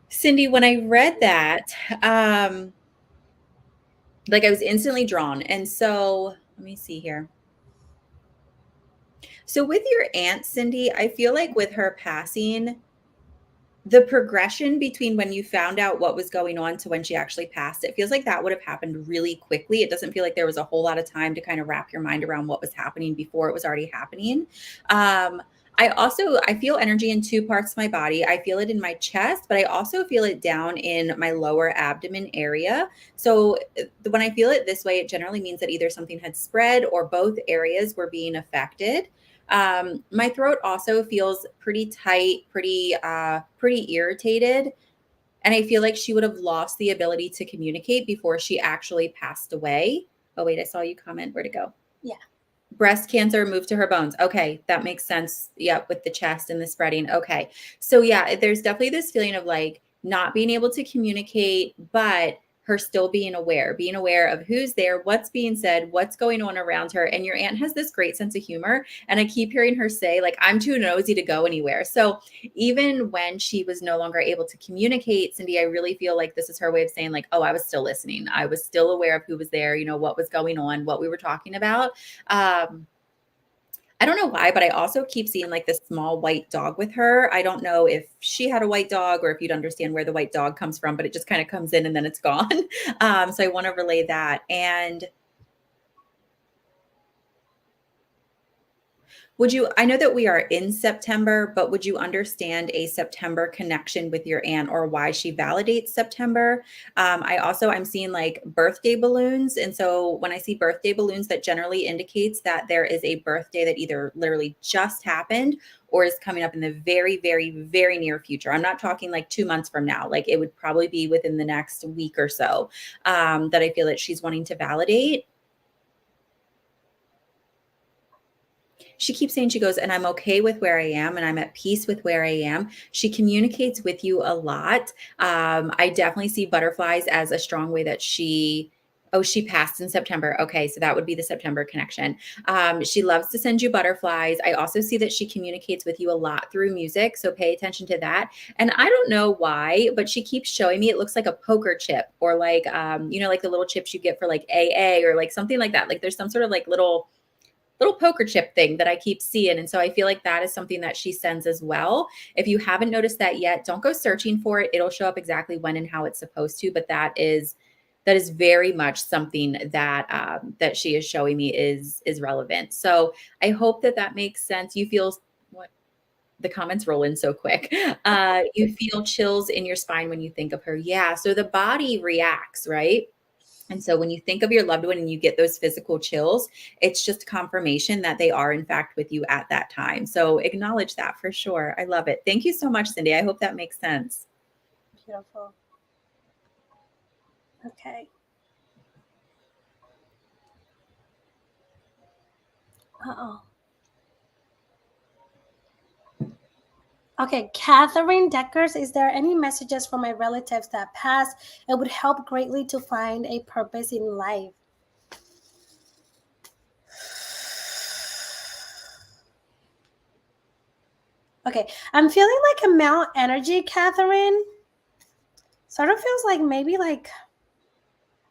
Speaker 1: Cindy, when I read that, like I was instantly drawn. And so let me see here. So with your aunt, Cindy, I feel like with her passing, the progression between when you found out what was going on to when she actually passed, it feels like that would have happened really quickly. It doesn't feel like there was a whole lot of time to kind of wrap your mind around what was happening before it was already happening. I feel energy in two parts of my body. I feel it in my chest, but I also feel it down in my lower abdomen area. So when I feel it this way, it generally means that either something had spread or both areas were being affected. My throat also feels pretty tight, pretty irritated. And I feel like she would have lost the ability to communicate before she actually passed away. Oh, wait, I saw you comment. Where'd it go?
Speaker 2: Yeah.
Speaker 1: Breast cancer moved to her bones. Okay, that makes sense. Yeah, with the chest and the spreading. Okay. So yeah, there's definitely this feeling of like not being able to communicate, but her still being aware of who's there, what's being said, what's going on around her. And your aunt has this great sense of humor. And I keep hearing her say, like, I'm too nosy to go anywhere. So even when she was no longer able to communicate, Cindy, I really feel like this is her way of saying, like, oh, I was still listening. I was still aware of who was there, what was going on, what we were talking about. I don't know why, but I also keep seeing like this small white dog with her. I don't know if she had a white dog or if you'd understand where the white dog comes from, but it just kind of comes in and then it's gone. So I want to relay that. And I know that we are in September, but would you understand a September connection with your aunt or why she validates September? I'm seeing like birthday balloons. And so when I see birthday balloons, that generally indicates that there is a birthday that either literally just happened or is coming up in the very, very, very near future. I'm not talking like 2 months from now. Like it would probably be within the next week or so that I feel that she's wanting to validate. She keeps saying, she goes, and I'm okay with where I am and I'm at peace with where I am. She communicates with you a lot. I definitely see butterflies as a strong way that she passed in September. Okay, so that would be the September connection. She loves to send you butterflies. I also see that she communicates with you a lot through music, so pay attention to that. And I don't know why, but she keeps showing me it looks like a poker chip or like, like the little chips you get for like AA or like something like that. Like there's some sort of like little poker chip thing that I keep seeing. And so I feel like that is something that she sends as well. If you haven't noticed that yet, don't go searching for it. It'll show up exactly when and how it's supposed to, but that is very much something that that she is showing me is relevant. So I hope that makes sense. You feel what? the comments roll in so quick. You feel chills in your spine when you think of her. Yeah. So the body reacts, right? And so when you think of your loved one and you get those physical chills, it's just confirmation that they are in fact with you at that time. So acknowledge that for sure. I love it. Thank you so much, Cindy. I hope that makes sense.
Speaker 2: Beautiful. Okay. Uh-oh. Okay, Catherine Deckers, is there any messages from my relatives that passed? It would help greatly to find a purpose in life. Okay, I'm feeling like a male energy, Catherine. Sort of feels like maybe like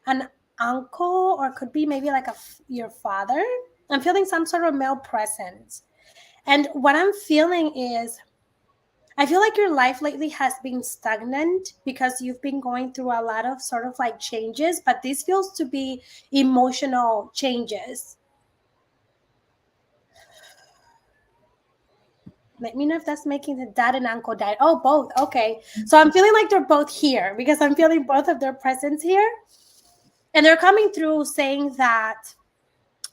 Speaker 2: an uncle, or could be maybe like your father. I'm feeling some sort of male presence. And what I'm feeling is, I feel like your life lately has been stagnant because you've been going through a lot of sort of like changes, but this feels to be emotional changes. Let me know if that's making the dad and uncle died. Oh, both. Okay. So I'm feeling like they're both here because I'm feeling both of their presence here. And they're coming through saying that,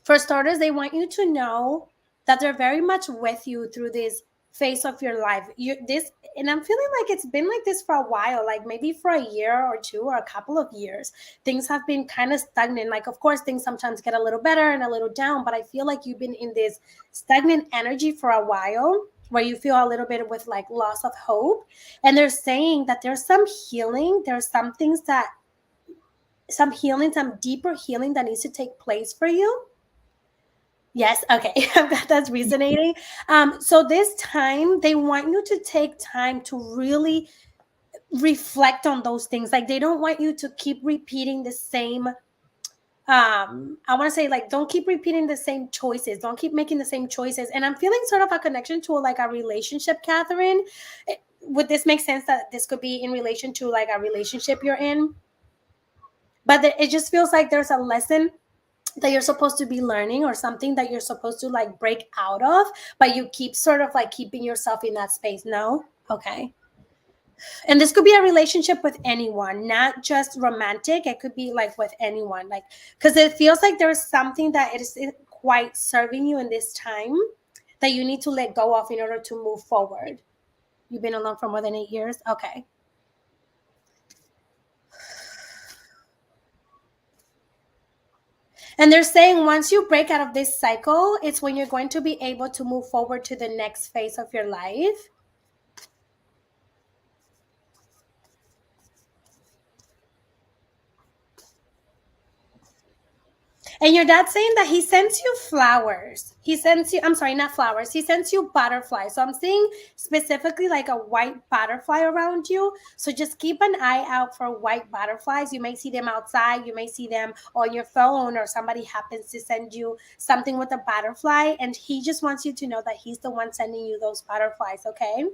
Speaker 2: for starters, they want you to know that they're very much with you through this phase of your life. And I'm feeling like it's been like this for a while, like maybe for a year or two or a couple of years. Things have been kind of stagnant. Like, of course, things sometimes get a little better and a little down, but I feel like you've been in this stagnant energy for a while where you feel a little bit with like loss of hope. And they're saying that there's some healing, there's some things that some healing, some deeper healing that needs to take place for you. Yes, okay. That's resonating. So this time they want you to take time to really reflect on those things. Like they don't want you to keep repeating the same I want to say, like, don't keep repeating the same choices, don't keep making the same choices. And I'm feeling sort of a connection to like a relationship, Catherine. Would this make sense that this could be in relation to like a relationship you're in? But it just feels like there's a lesson that you're supposed to be learning, or something that you're supposed to like break out of, but you keep sort of like keeping yourself in that space. No? Okay. And this could be a relationship with anyone, not just romantic. It could be like with anyone, like, because it feels like there's something that it isn't quite serving you in this time that you need to let go of in order to move forward. You've been alone for more than 8 years. Okay. And they're saying once you break out of this cycle, it's when you're going to be able to move forward to the next phase of your life. And your dad's saying that he sends you flowers. He sends you, I'm sorry, not flowers. He sends you butterflies. So I'm seeing specifically like a white butterfly around you. So just keep an eye out for white butterflies. You may see them outside. You may see them on your phone, or somebody happens to send you something with a butterfly. And he just wants you to know that he's the one sending you those butterflies, okay?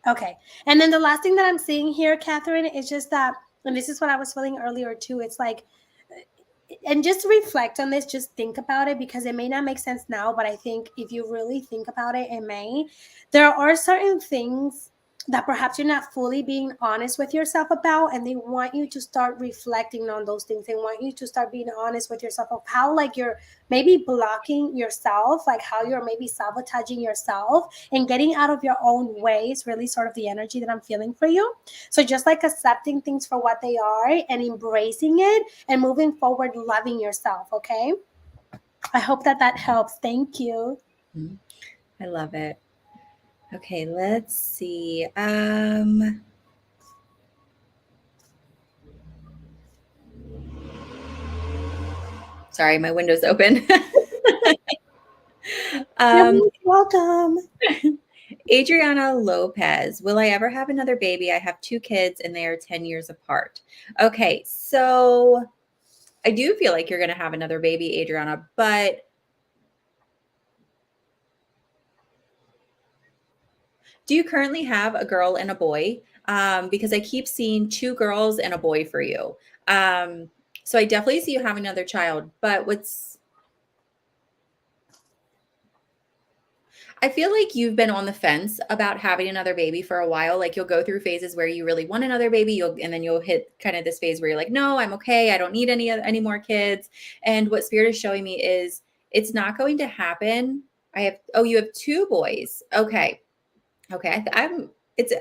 Speaker 2: Okay. And then the last thing that I'm seeing here, Catherine, is just that, and this is what I was feeling earlier too. It's like, and just reflect on this, just think about it, because it may not make sense now, but I think if you really think about it, it may. There are certain things that perhaps you're not fully being honest with yourself about, and they want you to start reflecting on those things. They want you to start being honest with yourself of how like you're maybe blocking yourself, like how you're maybe sabotaging yourself and getting out of your own way is really sort of the energy that I'm feeling for you. So just like accepting things for what they are and embracing it and moving forward, loving yourself. Okay. I hope that that helps. Thank you.
Speaker 1: I love it. Okay, let's see. Sorry, my window's open.
Speaker 2: You're welcome.
Speaker 1: Adriana Lopez, will I ever have another baby? I have 2 kids and they are 10 years apart. Okay, so I do feel like you're going to have another baby, Adriana, but Do you currently have a girl and a boy? Because I keep seeing 2 girls and a boy for you. So I definitely see you having another child, but I feel like you've been on the fence about having another baby for a while. Like you'll go through phases where you really want another baby, and then you'll hit kind of this phase where you're like, no, I'm okay. I don't need any more kids. And what Spirit is showing me is it's not going to happen. You have 2 boys. Okay. Okay.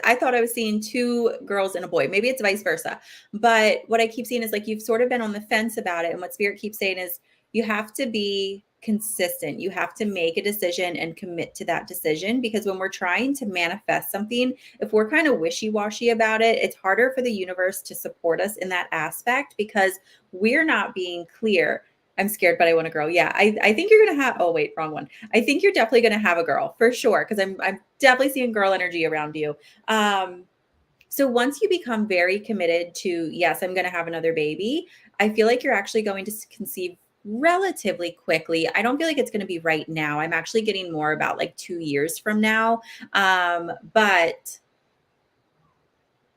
Speaker 1: I thought I was seeing 2 girls and a boy. Maybe it's vice versa. But what I keep seeing is like you've sort of been on the fence about it. And what Spirit keeps saying is you have to be consistent. You have to make a decision and commit to that decision, because when we're trying to manifest something, if we're kind of wishy-washy about it, it's harder for the universe to support us in that aspect because we're not being clear. I'm scared, but I want a girl. Yeah, I think you're going to have, oh, wait, wrong one. I think you're definitely going to have a girl for sure, because I'm definitely seeing girl energy around you. So once you become very committed to, yes, I'm going to have another baby, I feel like you're actually going to conceive relatively quickly. I don't feel like it's going to be right now. I'm actually getting more about like 2 years from now. But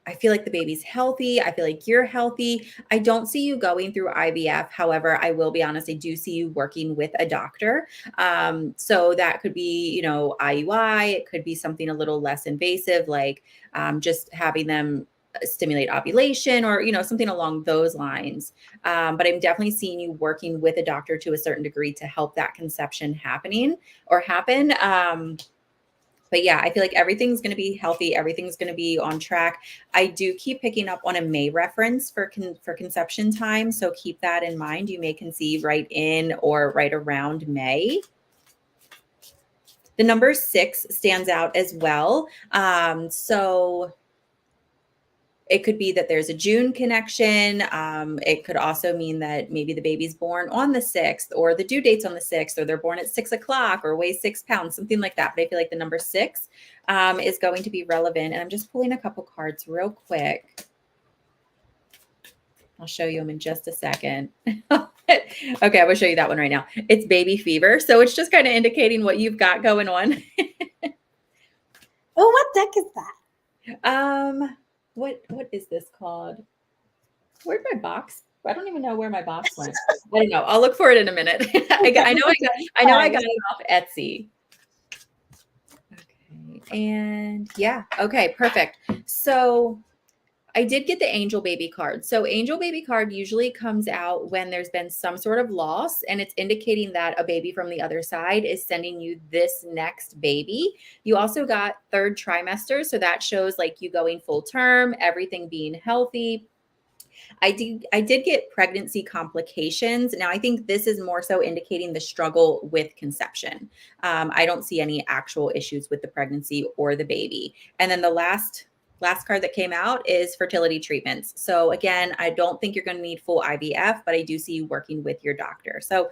Speaker 1: I feel like the baby's healthy. I feel like you're healthy. I don't see you going through IVF. However, I will be honest, I do see you working with a doctor. So that could be, IUI. It could be something a little less invasive, like just having them stimulate ovulation or, something along those lines. But I'm definitely seeing you working with a doctor to a certain degree to help that conception happen. But yeah, I feel like everything's going to be healthy. Everything's going to be on track. I do keep picking up on a May reference for conception time. So keep that in mind. You may conceive right in or right around May. The number 6 stands out as well. So it could be that there's a June connection. It could also mean that maybe the baby's born on the 6th, or the due date's on the 6th, or they're born at 6 o'clock or weighs 6 pounds, something like that. But I feel like the number 6 is going to be relevant. And I'm just pulling a couple cards real quick. I'll show you them in just a second. Okay, I will show you that one right now. It's baby fever. So it's just kind of indicating what you've got going on.
Speaker 2: Oh, what deck is that?
Speaker 1: What is this called? Where'd my box? I don't even know where my box went. I don't know. I'll look for it in a minute. I know I got it off Etsy. Okay. And yeah. Okay, perfect. So I did get the angel baby card. So angel baby card usually comes out when there's been some sort of loss, and it's indicating that a baby from the other side is sending you this next baby. You also got 3rd trimester. So that shows like you going full term, everything being healthy. I did get pregnancy complications. Now, I think this is more so indicating the struggle with conception. I don't see any actual issues with the pregnancy or the baby. And then the last card that came out is fertility treatments. So again, I don't think you're going to need full IVF, but I do see you working with your doctor. So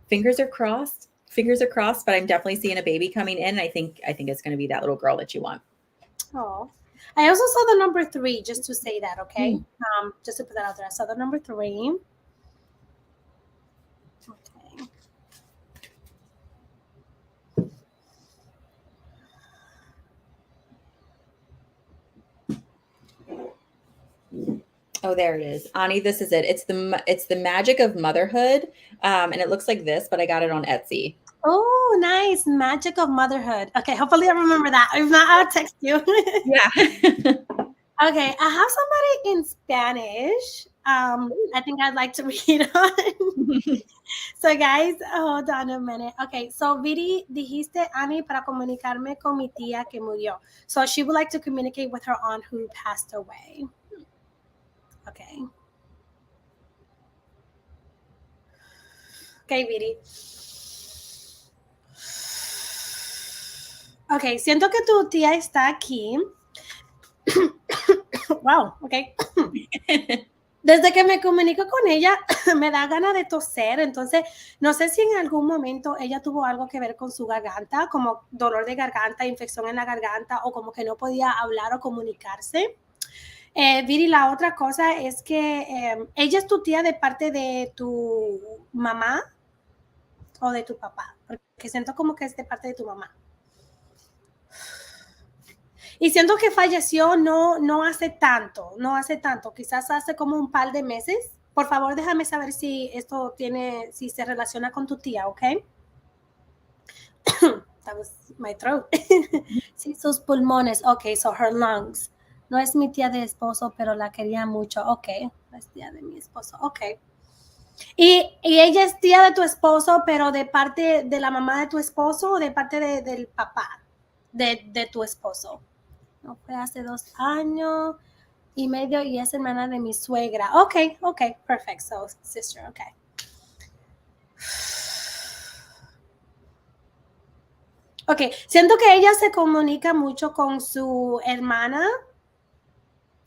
Speaker 1: fingers are crossed, but I'm definitely seeing a baby coming in. And I think it's going to be that little girl that you want.
Speaker 2: Oh, I also saw the number 3, just to say that, okay? Just to put that out there. I saw the number 3. Okay.
Speaker 1: Oh, there it is. Annie, this is it. It's the magic of motherhood. And it looks like this, but I got it on Etsy.
Speaker 2: Oh, nice. Magic of motherhood. Okay, hopefully I remember that. If not, I'll text you.
Speaker 1: Yeah.
Speaker 2: Okay, I have somebody in Spanish. I think I'd like to read on. So, guys, hold on a minute. Okay, so Viri, dijiste, Annie, para comunicarme con mi tía que murió. So she would like to communicate with her aunt who passed away. Okay. Okay, Viri. Okay, siento que tu tía está aquí. Wow, okay. Desde que me comunico con ella, me da ganas de toser. Entonces, no sé si en algún momento ella tuvo algo que ver con su garganta, como dolor de garganta, infección en la garganta, o como que no podía hablar o comunicarse. Viri, la otra cosa es que ella es tu tía de parte de tu mamá o de tu papá, porque siento como que es de parte de tu mamá. Y siento que falleció no hace tanto, quizás hace como un par de meses. Por favor, déjame saber si esto si se relaciona con tu tía, ¿ok? That was my throat. Sí, sus pulmones, ok, so her lungs. No es mi tía de esposo, pero la quería mucho, ok. No es tía de mi esposo, ok. Y ella es tía de tu esposo, pero de parte de la mamá de tu esposo o de parte del papá de tu esposo. No fue hace 2 años y medio y es hermana de mi suegra. Ok, perfect. So, sister, ok. Ok, siento que ella se comunica mucho con su hermana,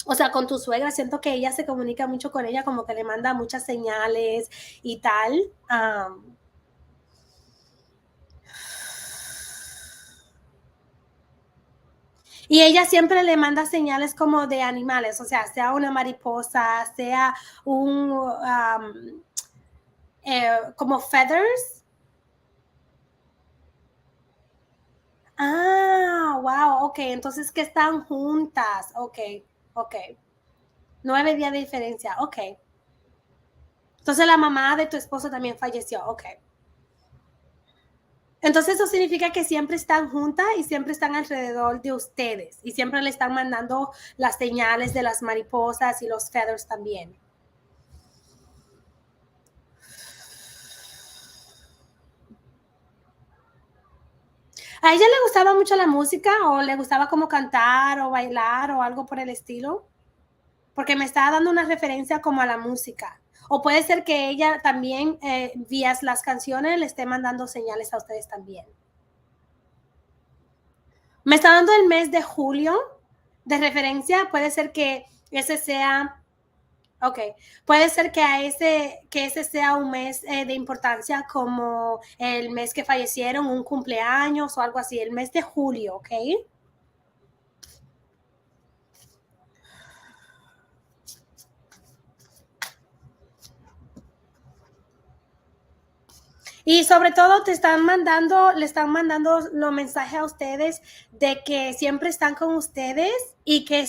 Speaker 2: o sea, con tu suegra. Siento que ella se comunica mucho con ella, como que le manda muchas señales y tal. Y ella siempre le manda señales como de animales, o sea una mariposa, sea como feathers. Ah, wow, ok, entonces que están juntas, ok. 9 días de diferencia, ok. Entonces la mamá de tu esposo también falleció, ok. Entonces eso significa que siempre están juntas y siempre están alrededor de ustedes y siempre le están mandando las señales de las mariposas y los feathers también. ¿A ella le gustaba mucho la música o le gustaba como cantar o bailar o algo por el estilo? Porque me estaba dando una referencia como a la música. O puede ser que ella también, vía las canciones, le esté mandando señales a ustedes también. Me está dando el mes de julio de referencia. Puede ser que ese sea... Ok, puede ser que ese sea un mes de importancia como el mes que fallecieron, un cumpleaños o algo así, el mes de julio, ¿ok? Y sobre todo le están mandando los mensajes a ustedes de que siempre están con ustedes y que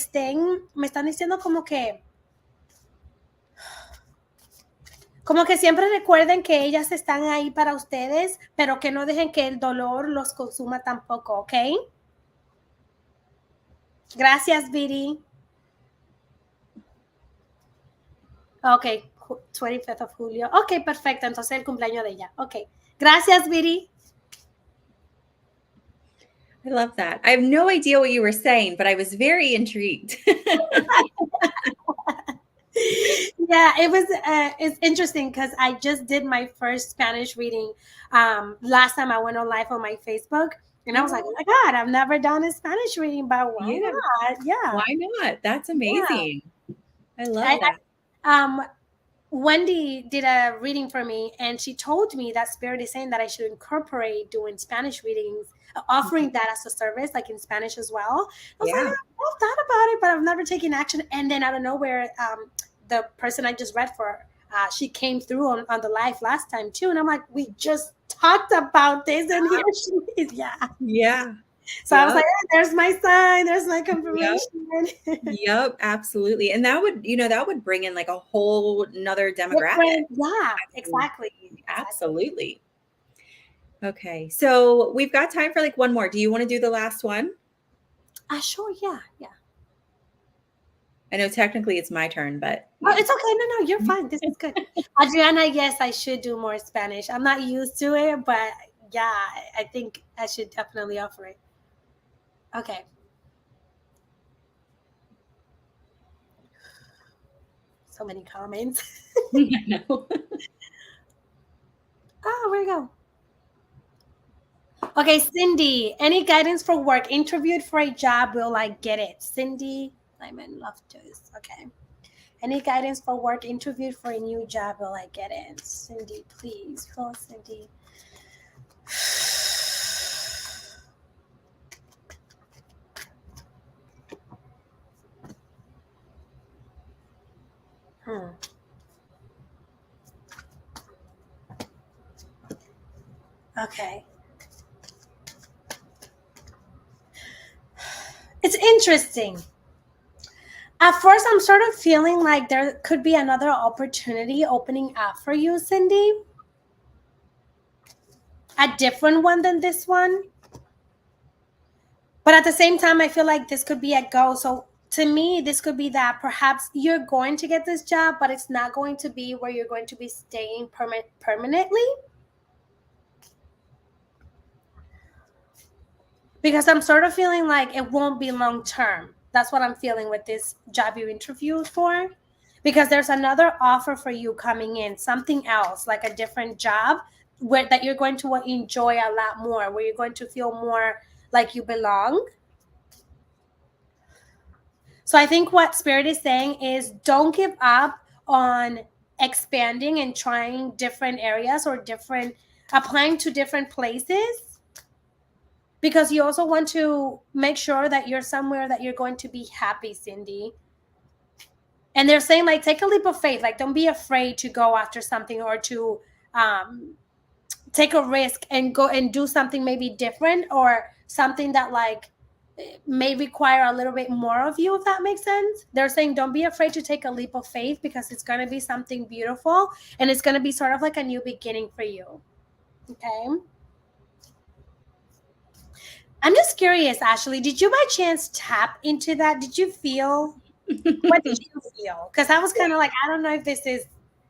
Speaker 2: me están diciendo como que siempre recuerden que ellas están ahí para ustedes, pero que no dejen que el dolor los consuma tampoco, ¿ok? Gracias, Viri. Ok, 25th of julio. Ok, perfecto. Entonces el cumpleaños de ella. Ok. Gracias, Viri.
Speaker 1: I love that. I have no idea what you were saying, but I was very intrigued.
Speaker 2: Yeah, it's interesting because I just did my first Spanish reading last time I went on live on my Facebook, and I was like, oh my God, I've never done a Spanish reading, but why
Speaker 1: Yeah.
Speaker 2: not? Yeah.
Speaker 1: Why not? That's
Speaker 2: Yeah.
Speaker 1: amazing. I love that.
Speaker 2: Um, Wendy did a reading for me, and she told me that Spirit is saying that I should incorporate doing Spanish readings, offering that as a service, like in Spanish as well. I was like,
Speaker 1: Yeah.
Speaker 2: I've thought about it, but I've never taken action. And then out of nowhere, the person I just read for, she came through on the live last time too, and I'm like, we just talked about this, and here she is. Yeah.
Speaker 1: Yeah.
Speaker 2: So I was like, oh, there's my sign, there's my confirmation.
Speaker 1: Yep, absolutely. And that would bring in like a whole nother demographic.
Speaker 2: Yeah, exactly.
Speaker 1: Absolutely. Okay. So we've got time for like one more. Do you want to do the last one?
Speaker 2: Sure, yeah.
Speaker 1: I know technically it's my turn, but
Speaker 2: Oh, it's okay. No, you're fine. This is good. Adriana, yes, I should do more Spanish. I'm not used to it, but yeah, I think I should definitely offer it. Okay. So many comments.
Speaker 1: I know.
Speaker 2: Oh, where'd it go? Okay, Cindy, any guidance for work? Interviewed for a job, will I get it? Cindy, I'm in love to this. Okay. Any guidance for work? Interviewed for a new job, will I get it? Cindy, please. Oh, Cindy. Okay. It's it's interesting. At first, I'm sort of feeling like there could be another opportunity opening up for you, Cindy. A different one than this one. But at the same time, I feel like this could be a go. So to me, this could be that perhaps you're going to get this job, but it's not going to be where you're going to be staying permanently. Because I'm sort of feeling like it won't be long term. That's what I'm feeling with this job you interviewed for. Because there's another offer for you coming in, something else, like a different job where that you're going to enjoy a lot more, where you're going to feel more like you belong. So I think what Spirit is saying is don't give up on expanding and trying different areas or applying to different places, because you also want to make sure that you're somewhere that you're going to be happy, Cindy. And they're saying, like, take a leap of faith. Like, don't be afraid to go after something or to take a risk and go and do something maybe different or something that like may require a little bit more of you, if that makes sense. They're saying don't be afraid to take a leap of faith, because it's going to be something beautiful and it's going to be sort of like a new beginning for you. Okay. I'm just curious, Ashley, did you by chance tap into that? Did you feel, what did you feel? Because I was kind of like, I don't know if this is.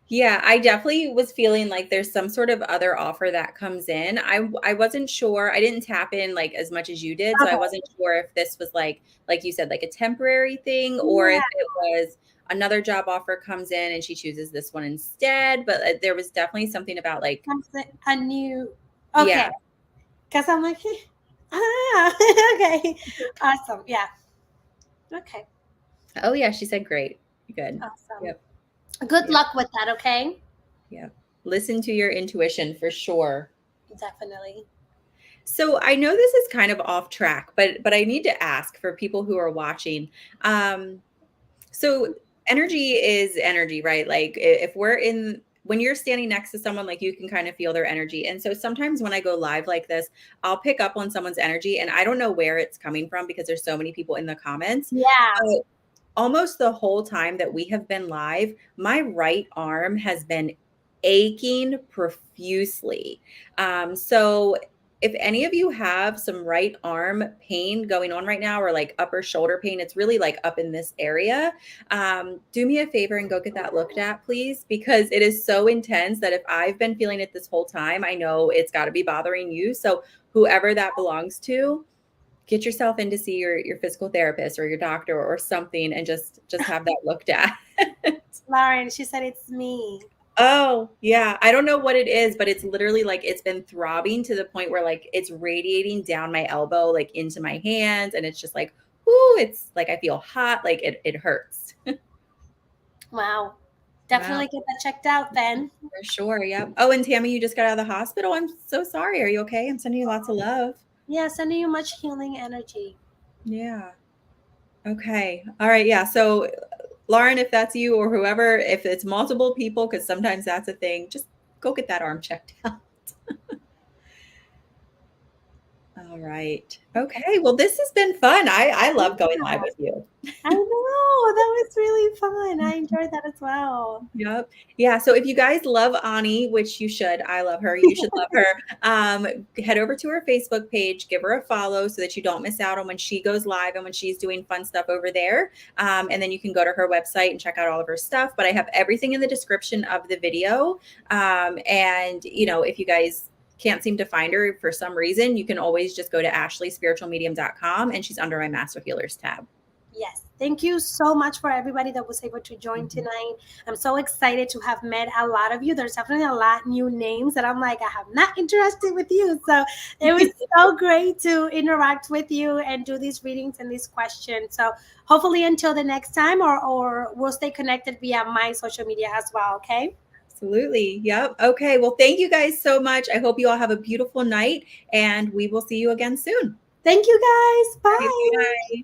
Speaker 1: Yeah, I definitely was feeling like there's some sort of other offer that comes in. I wasn't sure. I didn't tap in like as much as you did, so I wasn't sure if this was like you said, like a temporary thing, or if it was another job offer comes in and she chooses this one instead. But there was definitely something about like
Speaker 2: a new. Okay. Because I'm like, okay, awesome, yeah. Okay.
Speaker 1: Oh yeah, she said great. Good.
Speaker 2: Awesome. Yep. Good luck with that, okay?
Speaker 1: Yeah. Listen to your intuition for sure.
Speaker 2: Definitely.
Speaker 1: So I know this is kind of off track, but I need to ask for people who are watching. So energy is energy, right? Like if when you're standing next to someone, like you can kind of feel their energy. And so sometimes when I go live like this, I'll pick up on someone's energy and I don't know where it's coming from because there's so many people in the comments.
Speaker 2: Yeah.
Speaker 1: Almost the whole time that we have been live, my right arm has been aching profusely. So if any of you have some right arm pain going on right now, or like upper shoulder pain, it's really like up in this area. Do me a favor and go get that looked at, please, because it is so intense that if I've been feeling it this whole time, I know it's got to be bothering you. So whoever that belongs to, get yourself in to see your physical therapist or your doctor or something and just have that looked at.
Speaker 2: Lauren, she said it's me.
Speaker 1: Oh, yeah. I don't know what it is, but it's literally like it's been throbbing to the point where like it's radiating down my elbow, like into my hands. And it's just like, ooh, it's like I feel hot, like it hurts.
Speaker 2: Wow. Definitely get that checked out then.
Speaker 1: For sure. Yeah. Oh, and Tammy, you just got out of the hospital. I'm so sorry. Are you okay? I'm sending you lots of love.
Speaker 2: Yeah, sending you much healing energy.
Speaker 1: Yeah. Okay. All right. Yeah. So Lauren, if that's you or whoever, if it's multiple people, because sometimes that's a thing, just go get that arm checked out. All right. Okay. Well, this has been fun. I love going live with you.
Speaker 2: I know. That was really fun. I enjoyed that as well.
Speaker 1: Yep. Yeah. So if you guys love Anny, which you should, I love her. You should love her. Head over to her Facebook page, give her a follow so that you don't miss out on when she goes live and when she's doing fun stuff over there. And then you can go to her website and check out all of her stuff. But I have everything in the description of the video. And, you know, if you guys can't seem to find her for some reason, you can always just go to ashleyspiritualmedium.com and she's under my Master Healers tab.
Speaker 2: Yes. Thank you so much for everybody that was able to join tonight. I'm so excited to have met a lot of you. There's definitely a lot new names that I'm like, I have not interacted with you. So it was so great to interact with you and do these readings and these questions. So hopefully until the next time, or we'll stay connected via my social media as well. Okay.
Speaker 1: Absolutely. Yep. Okay. Well, thank you guys so much. I hope you all have a beautiful night and we will see you again soon.
Speaker 2: Thank you guys. Bye.
Speaker 1: Bye.